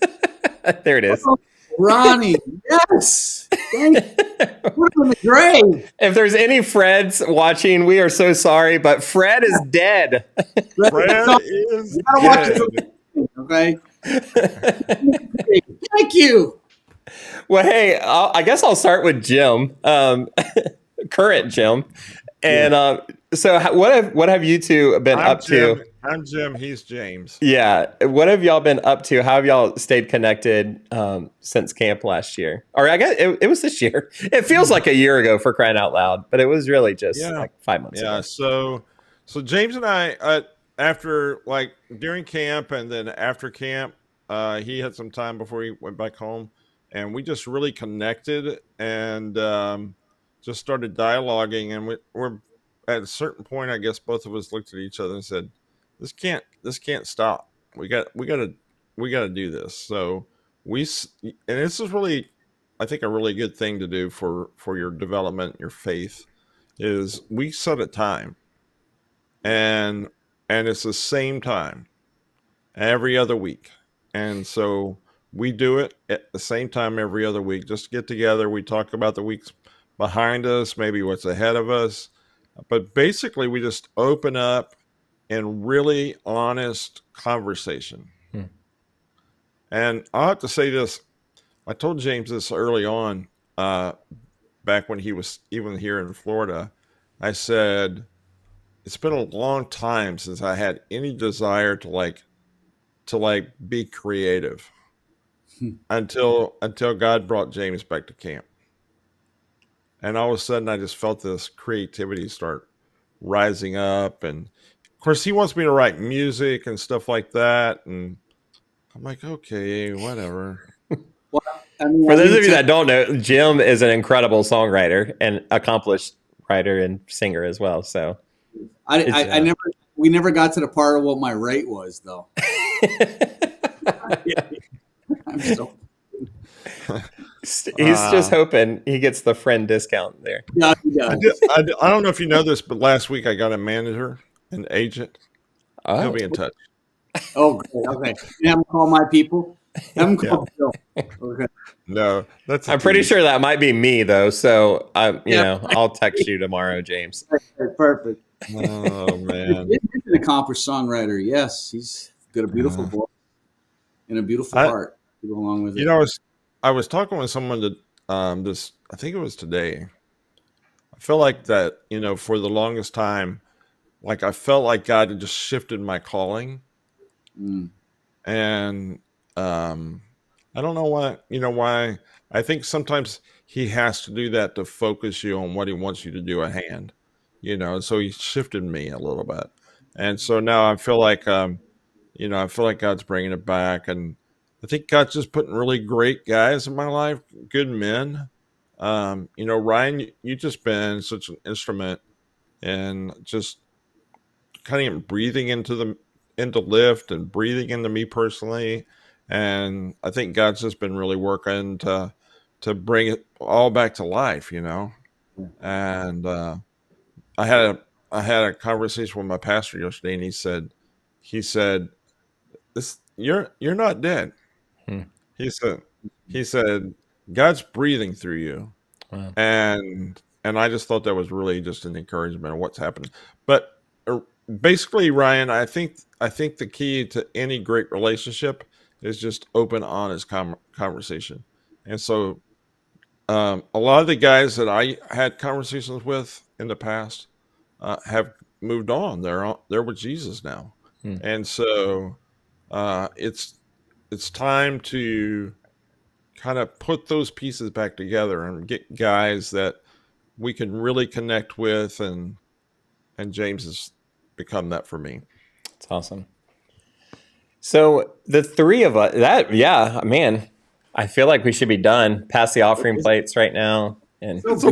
There it is. Oh, Ronnie, yes. Thank you. Put him in the grave. If there's any Freds watching, we are so sorry, but Fred is dead. Fred So, is you gotta watch dead. it, okay? Thank you. Well, hey, I guess I'll start with Jim, current Jim, Yeah. and so what have you two been I'm up to? Jim. I'm Jim. He's James. Yeah, what have y'all been up to? How have y'all stayed connected since camp last year? Or I guess it was this year. It feels like a year ago for crying out loud, but it was really just Yeah, like 5 months yeah. ago. So James and I, after like during camp and then after camp, he had some time before he went back home, and we just really connected and just started dialoguing. And we're at a certain point, I guess both of us looked at each other and said, "This can't stop. We got to do this." So and this is really, I think, a really good thing to do for your development, your faith is we set a time and it's the same time every other week. And so we do it at the same time every other week. Just get together, we talk about the weeks behind us, maybe what's ahead of us. But basically we just open up in really honest conversation. Hmm. And I'll have to say this. I told James this early on, back when he was even here in Florida. I said, it's been a long time since I had any desire to be creative until God brought James back to camp. And all of a sudden I just felt this creativity start rising up. And of course he wants me to write music and stuff like that. And I'm like, okay, whatever. Well, I mean, For I those didn't of you tell- that don't know, Jim is an incredible songwriter and accomplished writer and singer as well. So I never, we never got to the part of what my rate was, though. I'm so, he's just hoping he gets the friend discount there. yeah, he does. I don't know if you know this, but last week I got a manager, an agent. Oh, He'll be in touch. Oh, great. Okay. You have him call my people. Have him call Bill. Okay. No, that's. I'm pretty sure that might be me though. So Yeah. I'll text you tomorrow, James. Perfect. Oh man, He's an accomplished songwriter. Yes, he's got a beautiful voice and a beautiful heart to go along with it. You know, I was talking with someone that I think it was today. I feel like that, for the longest time, like I felt like God had just shifted my calling, and I don't know why. I think sometimes He has to do that to focus you on what He wants you to do at hand. So He shifted me a little bit, and so now I feel like I feel like God's bringing it back, and I think God's just putting really great guys in my life, good men. Ryan, you just been such an instrument in just kind of breathing into Lyft and breathing into me personally, and I think God's just been really working to bring it all back to life, And I had a conversation with my pastor yesterday, and he said, "This you're not dead." Hmm. He said God's breathing through you. Wow. And I just thought that was really just an encouragement of what's happening. But basically, Ryan, I think the key to any great relationship is just open, honest conversation. And so a lot of the guys that I had conversations with in the past have moved on. They're with Jesus now. Hmm. And so it's time to kind of put those pieces back together and get guys that we can really connect with, and James has become that for me. That's awesome. So the three of us, man, I feel like we should be done. Pass the offering plates right now. And It's a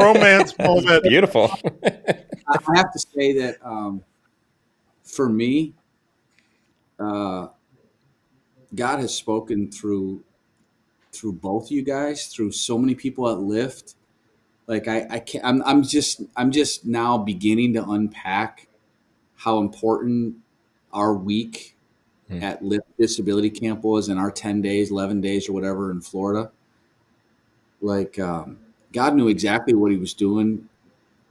romance moment. beautiful. I have to say that for me, God has spoken through through both you guys, through so many people at Lyft. Like I can't, I'm just now beginning to unpack how important our week at Lyft Disability Camp was, and our 10 days, 11 days or whatever in Florida. Like, God knew exactly what he was doing,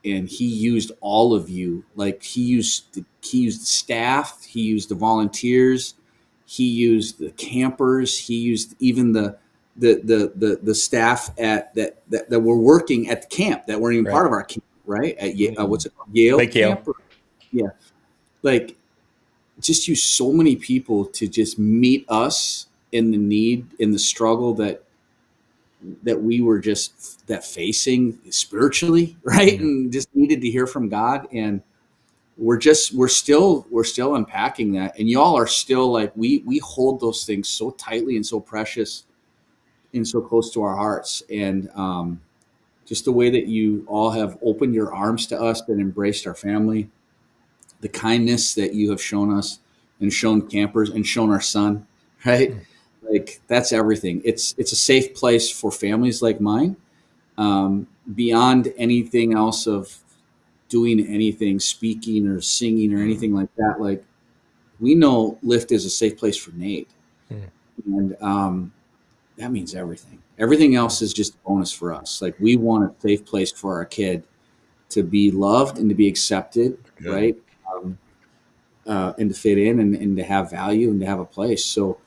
and he used all of you. Like he used the staff, he used the volunteers, he used the campers, he used even the staff at that were working at the camp that weren't even part of our camp, right? At what's it called? Yale Lake Yale. Camp? Yeah. Like, just use so many people to just meet us in the need, in the struggle that we were just facing spiritually, right? And just needed to hear from God. And we're still unpacking that. And y'all are still like, we hold those things so tightly and so precious and so close to our hearts. And just the way that you all have opened your arms to us and embraced our family, the kindness that you have shown us and shown campers and shown our son, right? Like, that's everything. It's a safe place for families like mine, beyond anything else of doing anything, speaking or singing or anything like that. Like, we know Lyft is a safe place for Nate. And that means everything. Everything else is just a bonus for us. Like, we want a safe place for our kid to be loved and to be accepted, right? And to fit in and to have value and to have a place. So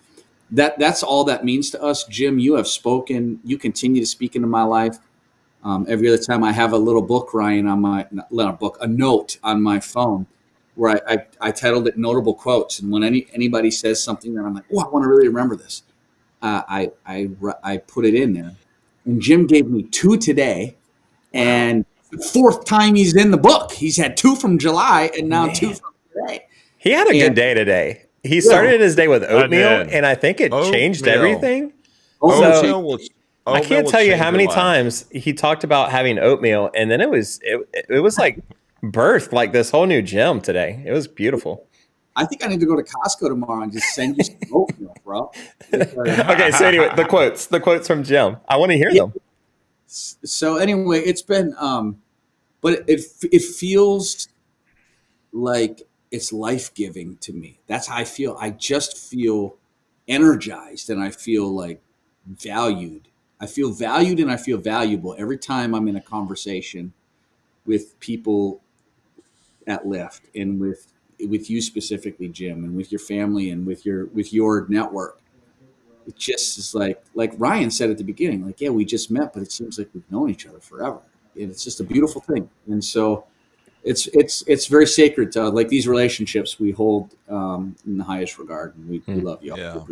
that's all that means to us. Jim, you have spoken, you continue to speak into my life. Every other time I have a little book, Ryan, on my, not a book, a note on my phone where I titled it Notable Quotes. And when anybody says something that I'm like, oh, I want to really remember this, I put it in there. And Jim gave me 2 today. Wow. And the 4th time he's in the book. He's had 2 from July and now 2 from today. He had a good day today. He started his day with oatmeal, and I think it changed everything. So I can't tell you how many times he talked about having oatmeal, and then it was like birthed like this whole new gym today. It was beautiful. I think I need to go to Costco tomorrow and just send you some oatmeal, bro. Okay, so anyway, the quotes from Jim. I want to hear them. So anyway, it's been, but it feels like it's life-giving to me. That's how I feel. I just feel energized, and I feel like valued. I feel valued and I feel valuable every time I'm in a conversation with people at Lyft, and with you specifically, Jim, and with your family and with your network. It just is like Ryan said at the beginning, like, yeah, we just met, but it seems like we've known each other forever. And it's just a beautiful thing. And so it's very sacred to, like, these relationships we hold in the highest regard, and we love you all.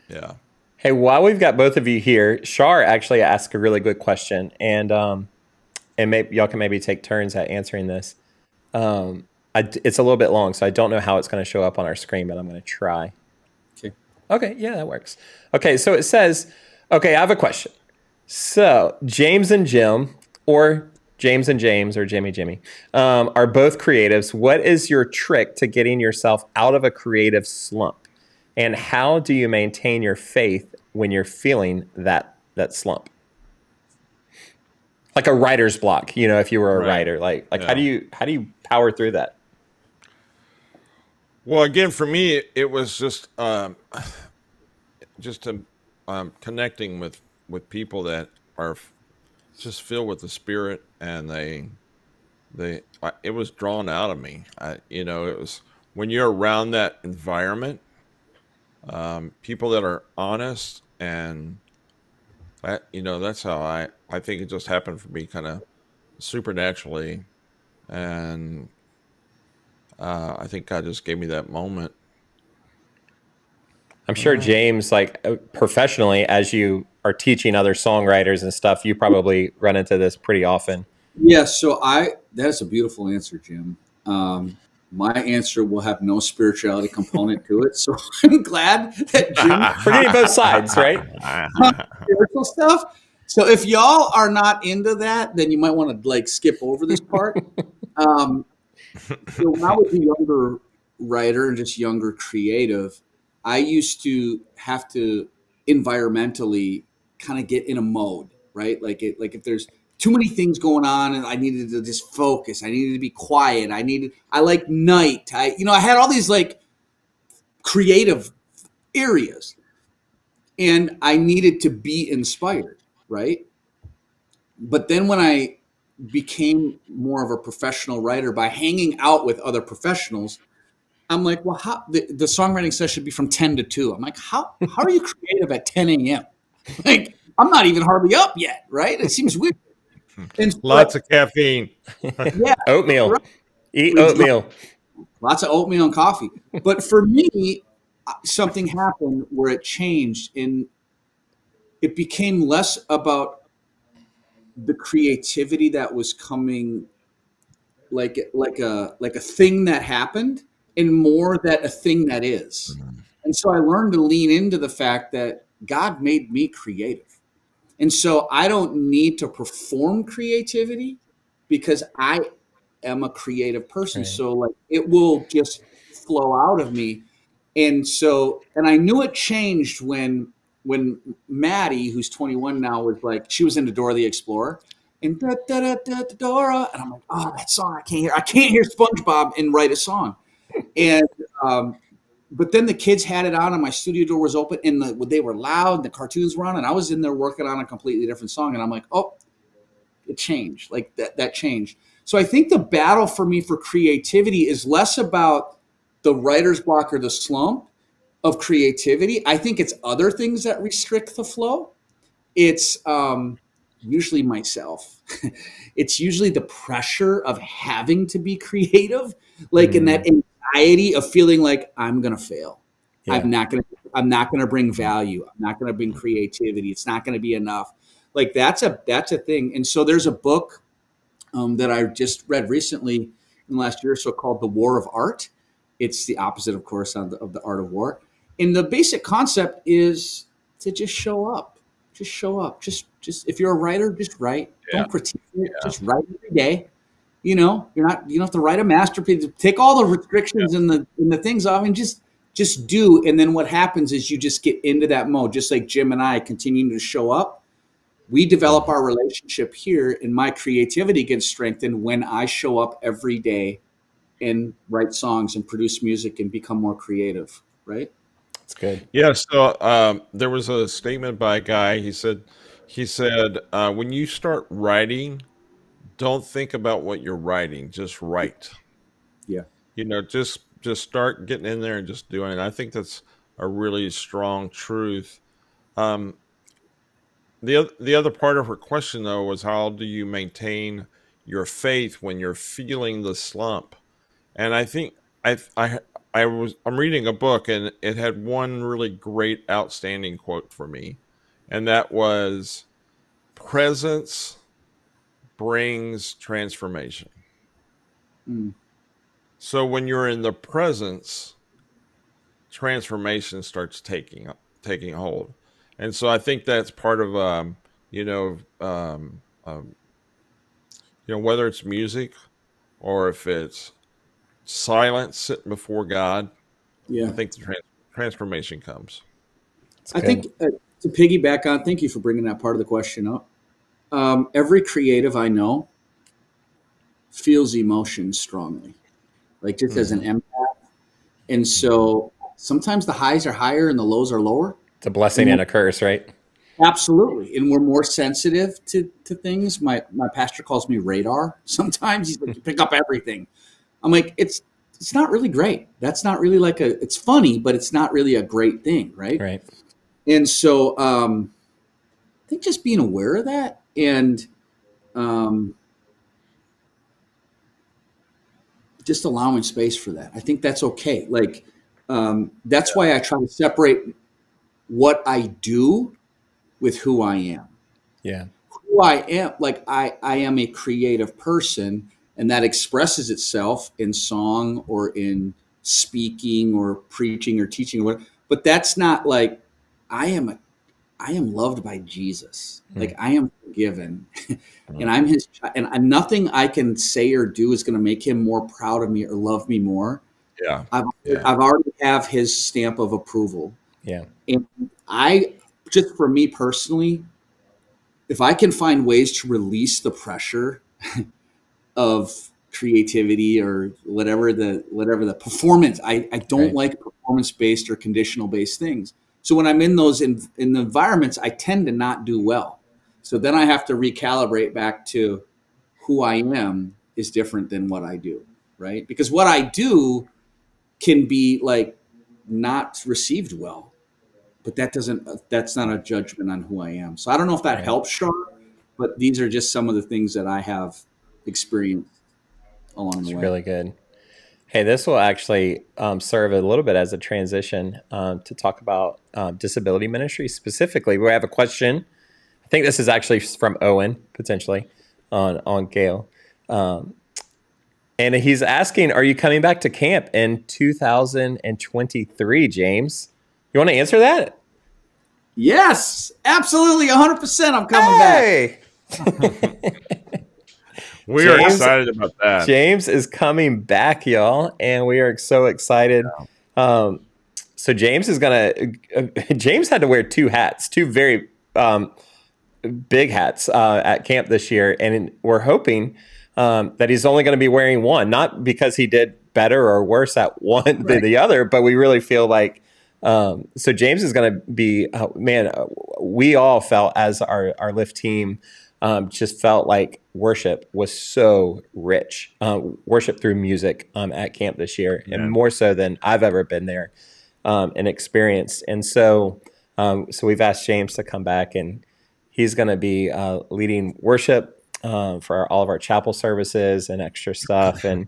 Yeah. Hey, while we've got both of you here, Shar actually asked a really good question, and maybe y'all can maybe take turns at answering this. It's a little bit long, so I don't know how it's going to show up on our screen, but I'm going to try. Okay, yeah, that works. Okay, so it says, okay, I have a question. So James and Jim, or James and James, or Jimmy, are both creatives. What is your trick to getting yourself out of a creative slump? And how do you maintain your faith when you're feeling that slump? Like a writer's block, if you were a writer, like how do you power through that? Well, again, for me, it was just connecting with people that are just filled with the Spirit, and it was drawn out of me. It was when you're around that environment, people that are honest, and that's how I think it just happened for me, kind of supernaturally, and I think God just gave me that moment. I'm sure James, like professionally, as you are teaching other songwriters and stuff, you probably run into this pretty often. Yeah, so that's a beautiful answer, Jim. My answer will have no spirituality component to it, so I'm glad that Jim. We're getting both sides, right? Spiritual stuff. So if y'all are not into that, then you might want to skip over this part. So when I was a younger writer and just younger creative, I used to have to environmentally kind of get in a mode, right? Like if there's too many things going on and I needed to just focus, I needed to be quiet. I like night. I had all these like creative areas and I needed to be inspired, right? But then when I became more of a professional writer by hanging out with other professionals, I'm like, well, how the songwriting session should be from 10 to 2. I'm like, how are you creative at 10 a.m.? Like, I'm not even hardly up yet, right? It seems weird. And Lots of caffeine. yeah, Oatmeal. right. Eat oatmeal. Lots of oatmeal and coffee. But for me, something happened where it changed, and it became less about the creativity that was coming like a thing that happened, and more that a thing that is. And so I learned to lean into the fact that God made me creative. And so I don't need to perform creativity because I am a creative person. Right. So like it will just flow out of me. And I knew it changed when Maddie, who's 21 now, was like, she was into Dora the Explorer. And da, da, da, da, da, Dora, and I'm like, oh, that song I can't hear SpongeBob and write a song. And but then the kids had it on, and my studio door was open, and they were loud, and the cartoons were on, and I was in there working on a completely different song, and I'm like, oh, it changed, like that changed. So I think the battle for me for creativity is less about the writer's block or the slump of creativity. I think it's other things that restrict the flow. It's usually myself. It's usually the pressure of having to be creative, like in that anxiety of feeling like I'm going to fail. Yeah. I'm not going to bring value. I'm not going to bring creativity. It's not going to be enough. Like that's a thing. And so there's a book that I just read recently in the last year or so called The War of Art. It's the opposite, of course, of the art of war. And the basic concept is to just show up. Just show up. Just if you're a writer, just write. Yeah. Don't critique it. Yeah. Just write every day. You don't have to write a masterpiece. Take all the restrictions and the things off and just do. And then what happens is you just get into that mode. Just like Jim and I continuing to show up. We develop our relationship here, and my creativity gets strengthened when I show up every day and write songs and produce music and become more creative, right? That's good. Yeah. So there was a statement by a guy. He said, when you start writing, don't think about what you're writing. Just write. Yeah. Just start getting in there and just doing it. I think that's a really strong truth. The other part of her question, though, was how do you maintain your faith when you're feeling the slump? And I think I'm reading a book, and it had one really great, outstanding quote for me, and that was, "Presence brings transformation." So when you're in the presence, transformation starts taking hold. And so I think that's part of, whether it's music or if it's silence sitting before God, I think the transformation comes. I think to piggyback on, thank you for bringing that part of the question up. Every creative I know feels emotion strongly, like just as an empath. And so sometimes the highs are higher and the lows are lower. It's a blessing and a curse, right? Absolutely. And we're more sensitive to things. My pastor calls me radar. Sometimes he's like, you pick up everything. I'm like, it's not really great. That's not really it's funny, but it's not really a great thing, right? Right. And so I think just being aware of that and just allowing space for that. I think that's okay. Like that's why I try to separate what I do with who I am. Yeah. Who I am, like I am a creative person, and that expresses itself in song or in speaking or preaching or teaching or whatever. But that's not like I am loved by Jesus. Like I am forgiven and I'm his child, and nothing I can say or do is going to make him more proud of me or love me more. Yeah. I've already have his stamp of approval. Yeah. And just for me personally, if I can find ways to release the pressure of creativity or whatever the performance, I don't like performance based or conditional based things. So when I'm in those in the environments, I tend to not do well. So then I have to recalibrate back to who I am is different than what I do, right? Because what I do can be like not received well, but that's not a judgment on who I am. So I don't know if that helps, Sean, but these are just some of the things that I have experienced along the way. Really good. Hey, this will actually serve a little bit as a transition to talk about disability ministry specifically. We have a question. I think this is actually from Owen, potentially, on Gale. And he's asking, are you coming back to camp in 2023, James? You want to answer that? Yes, absolutely, 100%. I'm coming back. We are excited about that. James is coming back, y'all, and we are so excited. So James is James had to wear two hats, two very big hats at camp this year, and we're hoping that he's only going to be wearing one, not because he did better or worse at one than the other, but we really feel like so James is going to be we all felt as our Lift team just felt like worship was so rich, worship through music at camp this year, and more so than I've ever been there and experienced. And so we've asked James to come back, and he's going to be leading worship for all of our chapel services and extra stuff. And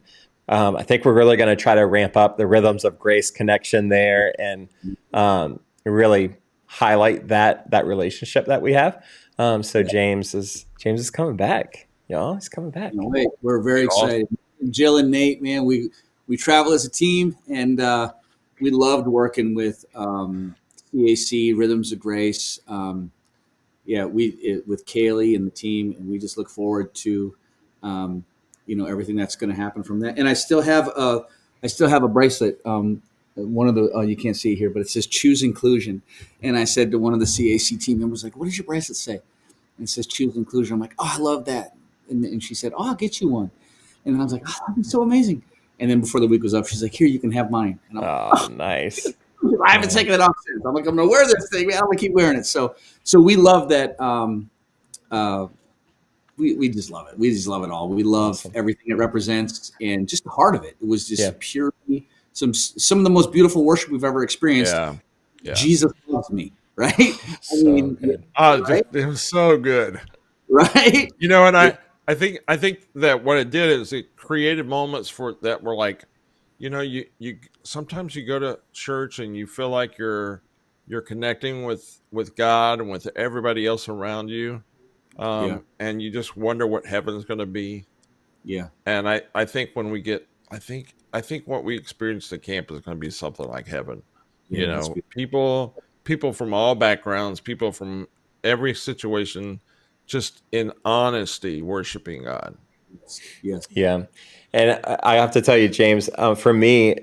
I think we're really going to try to ramp up the Rhythms of Grace connection there and really highlight that relationship that we have. So James is coming back, y'all. He's coming back. No way. We're very excited. Jill and Nate, man, we travel as a team, and we loved working with CAC Rhythms of Grace. With Kaylee and the team, and we just look forward to everything that's going to happen from that. And I still have a bracelet. One of the you can't see it here, but it says "Choose Inclusion." And I said to one of the CAC team members, like, "What does your bracelet say?" And it says "Choose Inclusion." I'm like, "Oh, I love that." And she said, "Oh, I'll get you one." And I was like, "Oh, that'd be so amazing." And then before the week was up, she's like, "Here, you can have mine." And I'm like, "Oh, nice." I haven't taken it off since. I'm like, "I'm gonna wear this thing, man. I'm gonna keep wearing it." So we love that. We just love it. We just love it all. We love everything it represents, and just the heart of it. It was just purely some of the most beautiful worship we've ever experienced. Yeah. Jesus loves me, right? Good. It was so good, right? And I think that what it did is it created moments that were like, you sometimes you go to church and you feel like you're connecting with God and with everybody else around you, and you just wonder what heaven's going to be. Yeah, and I think when we get, I think what we experienced at camp is going to be something like heaven. People from all backgrounds, people from every situation, just in honesty worshiping God. Yes. Yeah. And I have to tell you, James, for me,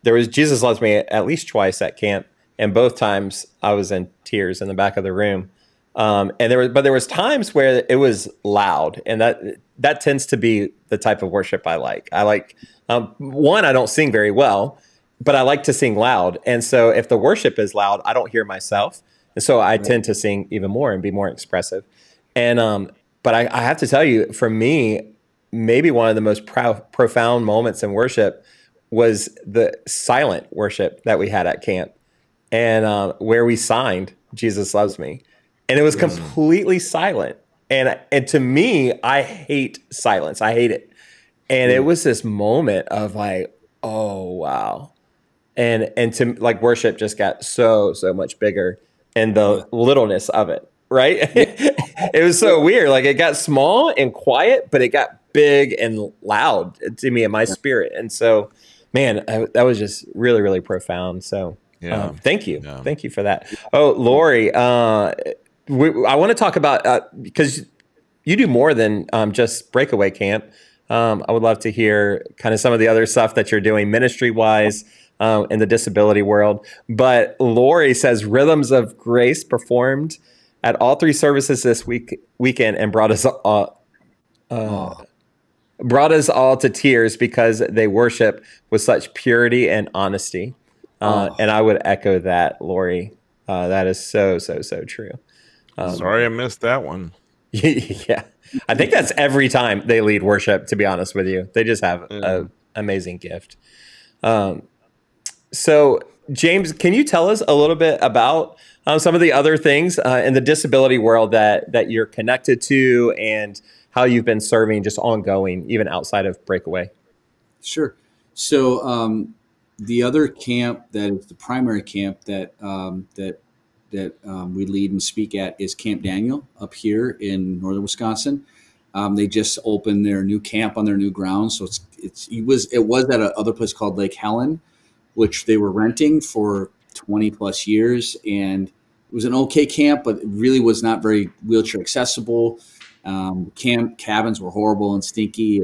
there was Jesus Loves Me at least twice at camp, and both times I was in tears in the back of the room. And there was times where it was loud, and that tends to be the type of worship I like. I like one, I don't sing very well, but I like to sing loud. And so if the worship is loud, I don't hear myself. And so I tend to sing even more and be more expressive. And but I have to tell you, for me, maybe one of the most profound moments in worship was the silent worship that we had at camp, and where we signed "Jesus Loves Me," and it was completely silent. And to me, I hate silence. I hate it. And it was this moment of like, oh wow, and to like worship just got so much bigger, and the littleness of it. Right? It was so weird. Like it got small and quiet, but it got big and loud to me in my spirit. And so, man, that was just really, really profound. So thank you. Yeah. Thank you for that. Oh, Lori, I want to talk about, because you do more than just breakaway camp. I would love to hear kind of some of the other stuff that you're doing ministry-wise in the disability world. But Lori says Rhythms of Grace performed at all 3 services this weekend and uh, Oh, brought us all to tears because they worship with such purity and honesty. oh, And I would echo that, Lori. That is so, so, so true. Sorry, I missed that one. Yeah. I think that's every time they lead worship, to be honest with you. They just have Yeah. an amazing gift. Um, so, James, can you tell us a little bit about some of the other things in the disability world that you're connected to and how you've been serving just ongoing, even outside of Breakaway? sure. So the other camp that is the primary camp that we lead and speak at is Camp Daniel up here in northern Wisconsin. They just opened their new camp on their new grounds, so it was at another place called Lake Helen, which they were renting for 20 plus years, and it was an okay camp, but it really was not very wheelchair accessible. Camp cabins were horrible and stinky,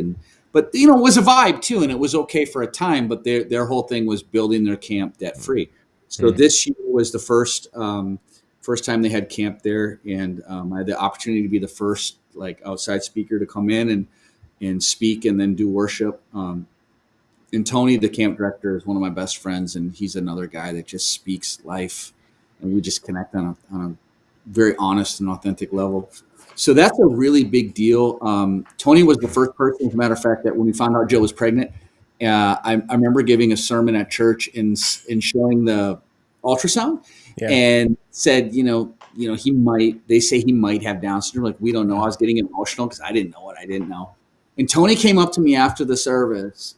but it was a vibe too, and it was okay for a time. But their whole thing was building their camp debt free. So Mm. this year was the first time they had camp there, and I had the opportunity to be the first like outside speaker to come in and speak and then do worship. And Tony, the camp director, is one of my best friends, and he's another guy that just speaks life, and we just connect on a very honest and authentic level. So that's a really big deal. Tony was the first person, as a matter of fact, that when we found out Jill was pregnant, I remember giving a sermon at church and showing the ultrasound, Yeah. and said, they say he might have Down syndrome. Like, we don't know. I was getting emotional because I didn't know what I didn't know. And Tony came up to me after the service,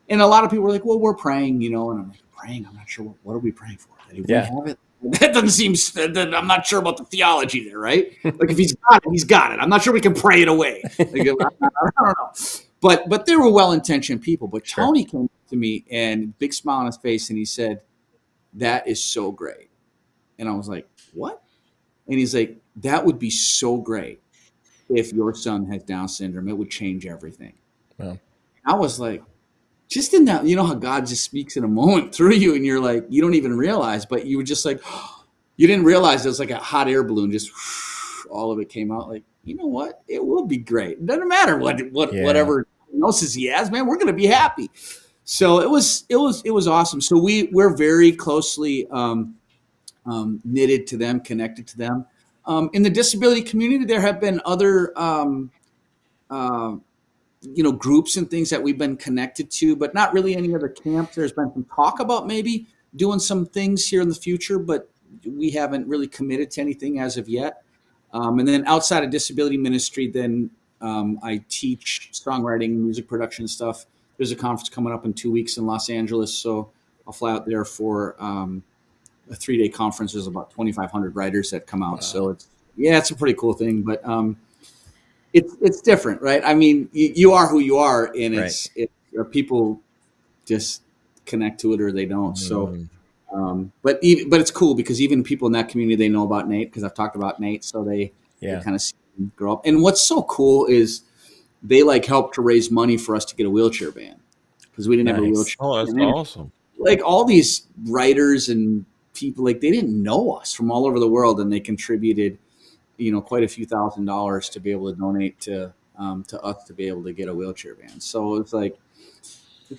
and a lot of people were like, well, we're praying, and I'm like, praying? I'm not sure. What are we praying for? That he wouldn't have it? That doesn't seem, I'm not sure about the theology there, right? Like, if he's got it, he's got it. I'm not sure we can pray it away. Like, I don't know. But they were well-intentioned people. But Sure. Tony came to me and big smile on his face, and he said, that is so great. And I was like, what? And he's like, that would be so great if your son has Down syndrome. It would change everything. Wow. I was like, just in that, how God just speaks in a moment through you, and you're like, you don't even realize, but you were just like, you didn't realize it was like a hot air balloon, just all of it came out. Like, you know what? It will be great. It doesn't matter whatever diagnosis he has, man. We're going to be happy. So it was awesome. So we're very closely knitted to them, connected to them. In the disability community, there have been other groups and things that we've been connected to, but not really any other camps. There's been some talk about maybe doing some things here in the future, but we haven't really committed to anything as of yet. And then outside of disability ministry, then I teach songwriting, music production stuff. There's a conference coming up in 2 weeks in Los Angeles, so I'll fly out there for a 3-day conference. There's about 2,500 writers that come out. Wow. So it's a pretty cool thing, but it's different, right? I mean, you are who you are, and or people just connect to it or they don't. So, but it's cool because even people in that community, they know about Nate because I've talked about Nate, so they kind of see him grow up. And what's so cool is they helped to raise money for us to get a wheelchair van because we didn't have a wheelchair. Oh, that's awesome! Like, all these writers and people, they didn't know us from all over the world, and they contributed quite a few $1,000s to be able to donate to us to be able to get a wheelchair van. So it's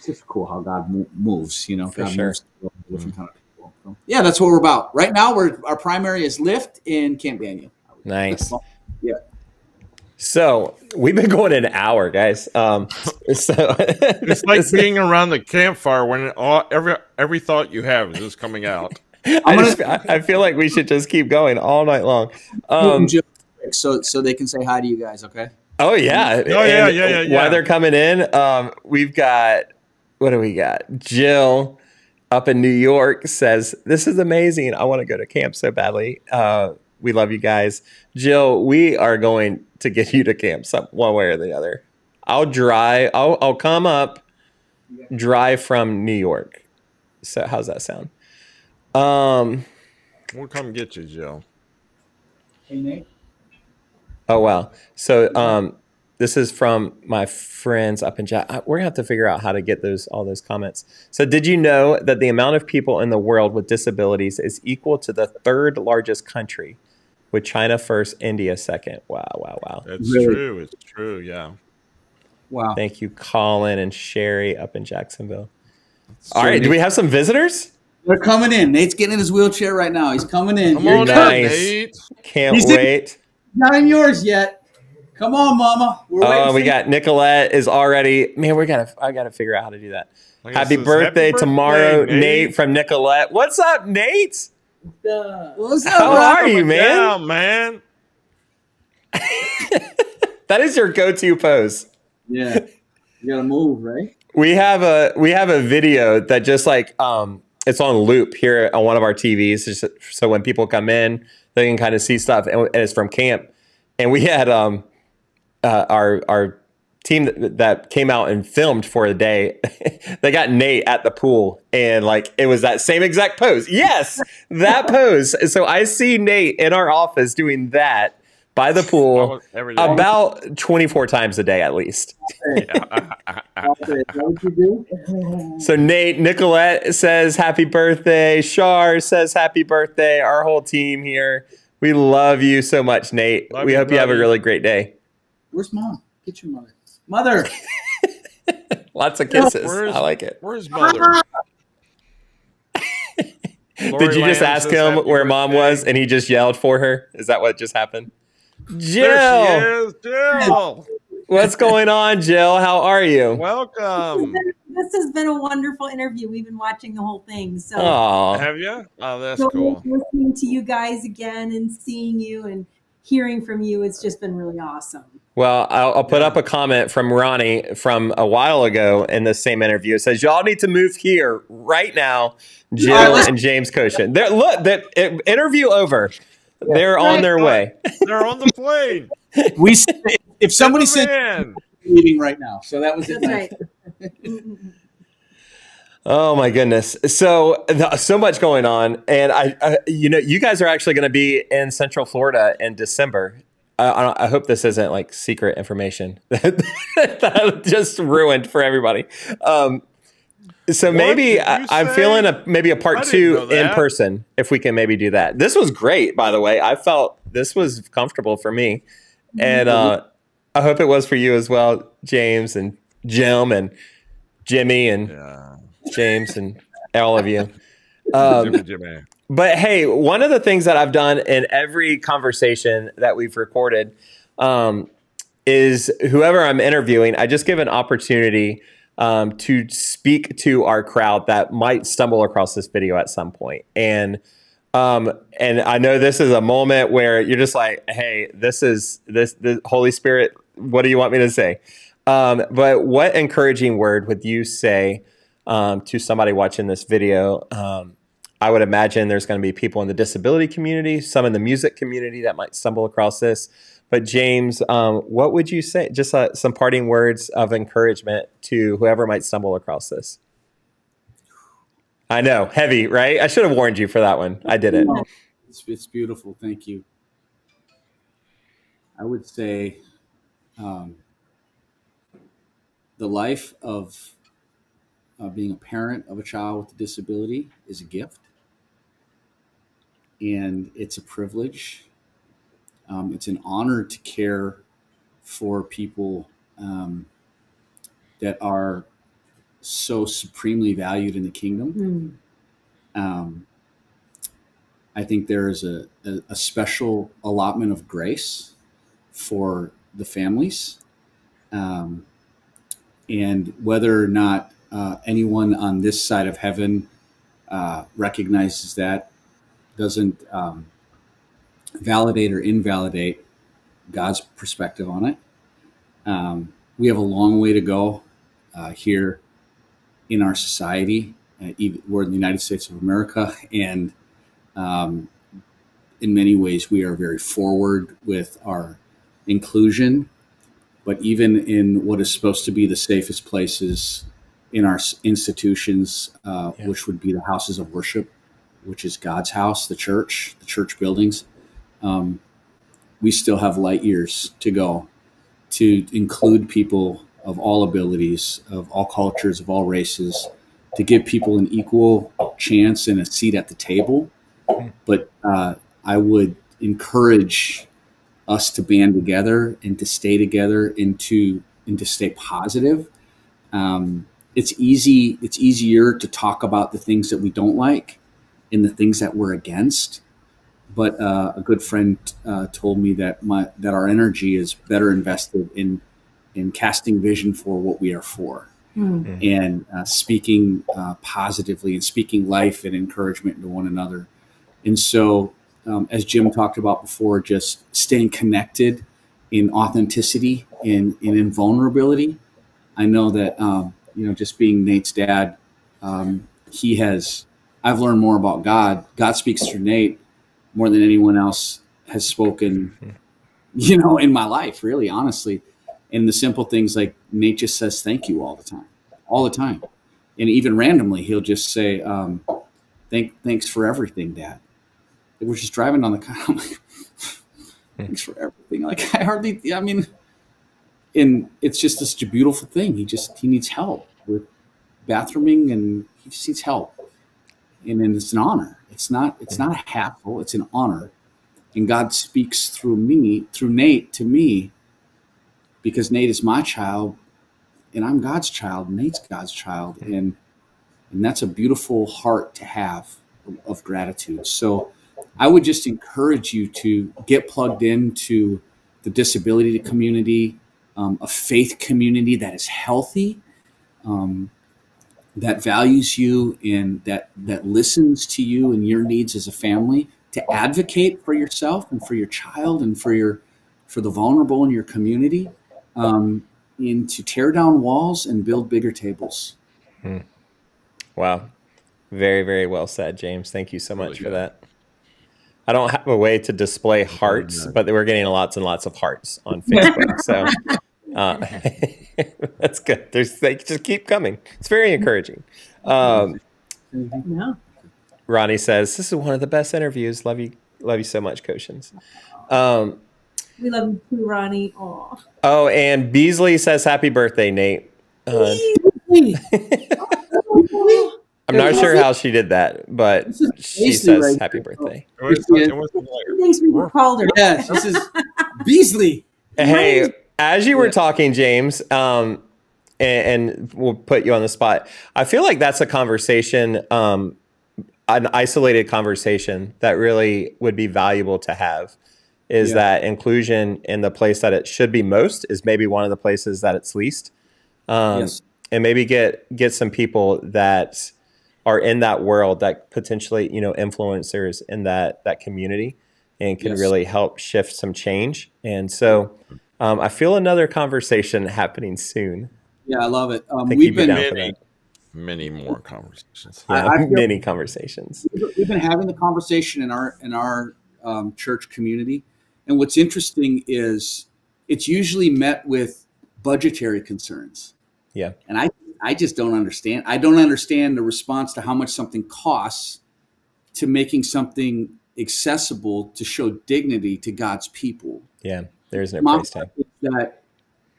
just cool how God moves, For God sure. moves different kind of people. So, yeah, that's what we're about. Right now, our primary is Lift in Camp Daniel. Nice. Yeah. So we've been going an hour, guys. It's like being around the campfire when every thought you have is just coming out. I feel like we should just keep going all night long. So they can say hi to you guys, okay? Oh yeah. Yeah. While they're coming in, we've got, what do we got? Jill up in New York says, this is amazing. I want to go to camp so badly. We love you guys. Jill, we are going to get you to camp one way or the other. I'll come up, drive from New York. So how's that sound? We'll come get you, Jill. Hey, Nate. Oh, wow. So this is from my friends up in chat. We're going to have to figure out how to get all those comments. So did you know that the amount of people in the world with disabilities is equal to the 3rd largest country with China first, India second. Wow, wow, wow. It's Really? true. It's true. Yeah. Wow. Thank you, Colin and Sherry up in Jacksonville. So All right, do we Nate- have some visitors? They're coming in. Nate's getting in his wheelchair right now. He's coming in. Come Here he on, comes. Nice. Nate. Can't He's in- wait. Not in yours yet. Come on, Mama. We're waiting Oh, for we you. got Nicolette is already. Man, I gotta figure out how to do that. Like it Happy says, birthday tomorrow, Nate. Nate from Nicolette. What's up, Nate? What's up, How bro? are you, man? Yeah, man. That is your go-to pose. Yeah. You gotta move, right? We have a video that just like it's on loop here on one of our TVs, just so when people come in, they can kind of see stuff, and it's from camp. And we had our team that came out and filmed for a day. They got Nate at the pool, and like it was that same exact pose. Yes, that pose. So I see Nate in our office doing that by the pool Every day. about 24 times a day at least. Is that what you do? So Nate, Nicolette says happy birthday. Shar says happy birthday. Our whole team here. We love you so much, Nate. Love we you, hope you have a buddy. really great day. Where's Mom? Get your mother. Mother. Lots of kisses. Where's- I like it. Where's mother? Did you just ask him where mom was and he just yelled for her? Is that what just happened? Jill, There she is, Jill. what's going on, Jill? How are you? Welcome. This has been a wonderful interview. We've been watching the whole thing. So, Oh, Have you? Oh, that's so cool. listening to you guys again and seeing you and hearing from you, it's just been really awesome. well, I'll put up a comment from Ronnie from a while ago in the same interview. It says, y'all need to move here right now, Jill and James Kocian. Look, that interview over. They're on their way. They're on the plane. We if somebody said Man. leaving right now. So that was it. That's right. Oh my goodness. So much going on. And I you guys are actually going to be in Central Florida in December. I hope this isn't like secret information that I just ruined for everybody. So maybe did you I'm say? feeling maybe a I part didn't 2 know that. in person, if we can maybe do that. This was great, by the way. I felt this was comfortable for me. And I hope it was for you as well, James and Jim and Jimmy and Yeah. James and all of you. Jimmy. But hey, one of the things that I've done in every conversation that we've recorded is whoever I'm interviewing, I just give an opportunity to speak to our crowd that might stumble across this video at some point. And I know this is a moment where you're just like, hey, the Holy Spirit, what do you want me to say? But what encouraging word would you say to somebody watching this video? I would imagine there's going to be people in the disability community, some in the music community that might stumble across this. But James, what would you say? Just some parting words of encouragement to whoever might stumble across this. I know, heavy, right? I should have warned you for that one. I didn't. It's beautiful. Thank you. I would say the life of being a parent of a child with a disability is a gift, and it's a privilege. It's an honor to care for people that are so supremely valued in the kingdom. I think there is a special allotment of grace for the families. And whether or not anyone on this side of heaven recognizes that doesn't validate or invalidate God's perspective on it. We have a long way to go here in our society. We're in the United States of America, and in many ways we are very forward with our inclusion. But even in what is supposed to be the safest places in our institutions, which would be the houses of worship, which is God's house, the church buildings, we still have light years to go to include people of all abilities, of all cultures, of all races, to give people an equal chance and a seat at the table. But I would encourage us to band together and to stay together and to stay positive. It's easier to talk about the things that we don't like and the things that we're against. But a good friend told me that our energy is better invested in casting vision for what we are for, and speaking positively and speaking life and encouragement to one another. And so, as Jim talked about before, just staying connected in authenticity and in vulnerability. I know that just being Nate's dad, I've learned more about God. God speaks through Nate more than anyone else has spoken, in my life, really, honestly. And the simple things like Nate just says thank you all the time. And even randomly, he'll just say, thanks for everything, Dad. We're just driving down the car. I'm like, thanks for everything. Like, and it's just such a beautiful thing. He needs help with bathrooming, and he just needs help. And then it's an honor. It's not a hassle. It's an honor. And God speaks through Nate to me, because Nate is my child and I'm God's child. Nate's God's child. And that's a beautiful heart to have of gratitude. So I would just encourage you to get plugged into the disability community, a faith community that is healthy, that values you and that listens to you and your needs as a family, to advocate for yourself and for your child and for the vulnerable in your community, and to tear down walls and build bigger tables. Wow. Very, very well said, James. Thank you so much for that. I don't have a way to display hearts, but we're getting lots and lots of hearts on Facebook. So that's good. They just keep coming. It's very encouraging. Ronnie says, this is one of the best interviews. Love you so much, Kocians. We love you too, Ronnie. Aww. Oh, and Beasley says, happy birthday, Nate. I'm not sure how she did that, but she says happy birthday. Thanks for called her. Yes, this is Beasley. Hey, as you were talking, James, and we'll put you on the spot, I feel like that's a conversation, an isolated conversation that really would be valuable to have, is that inclusion in the place that it should be most is maybe one of the places that it's least. And maybe get some people that are in that world, that potentially, influencers in that community, and can really help shift some change. And so I feel another conversation happening soon. Yeah, I love it. We've been many more conversations. Many conversations. We've been having the conversation in our church community. And what's interesting is it's usually met with budgetary concerns. Yeah. And I just don't understand. I don't understand the response to how much something costs to making something accessible to show dignity to God's people. Yeah, there's no price tag. That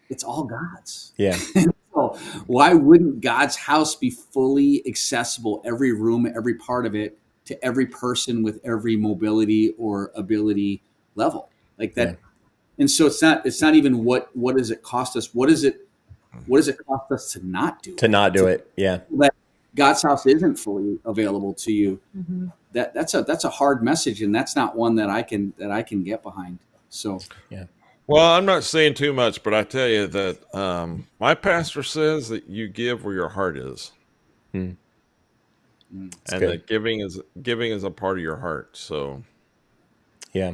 it's all God's. Yeah. So why wouldn't God's house be fully accessible, every room, every part of it, to every person with every mobility or ability level like that? Yeah. And so it's not even what does it cost us? What does it cost us to not do it? To not do it, yeah. That God's house isn't fully available to you. Mm-hmm. That's a hard message, and that's not one that I can get behind. So yeah. Well, I'm not saying too much, but I tell you that my pastor says that you give where your heart is, and that giving is a part of your heart. So yeah.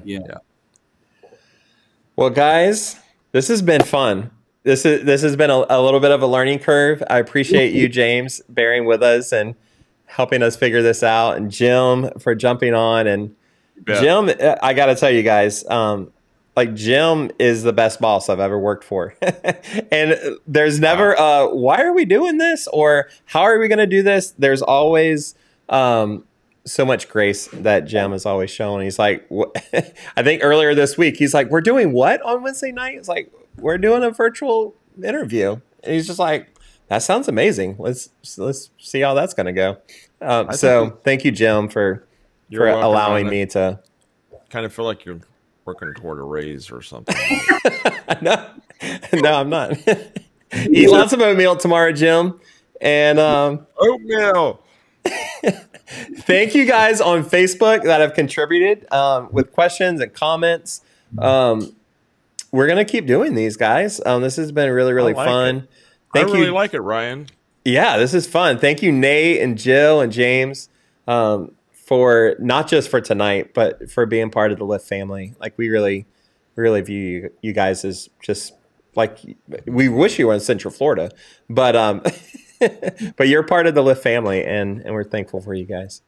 Well, guys, this has been fun. This has been a little bit of a learning curve. I appreciate you, James, bearing with us and helping us figure this out, and Jim for jumping on. And Jim, I got to tell you guys, Jim is the best boss I've ever worked for. And there's never why are we doing this, or how are we going to do this? There's always so much grace that Jim has always shown. He's like, I think earlier this week, he's like, we're doing what on Wednesday night? It's like, we're doing a virtual interview. And he's just like, that sounds amazing. Let's see how that's going to go. So thank you, Jim, for allowing me to kind of feel like you're working toward a raise or something. No, no, I'm not. Eat lots of oatmeal tomorrow, Jim. And Oatmeal. thank you guys on Facebook that have contributed with questions and comments. We're going to keep doing these, guys. This has been really, really fun. I really like it, Ryan. Yeah, this is fun. Thank you, Nate and Jill and James, for not just for tonight, but for being part of the Lyft family. Like, we really, really view you guys as just like, we wish you were in Central Florida, but but you're part of the Lyft family, and we're thankful for you guys.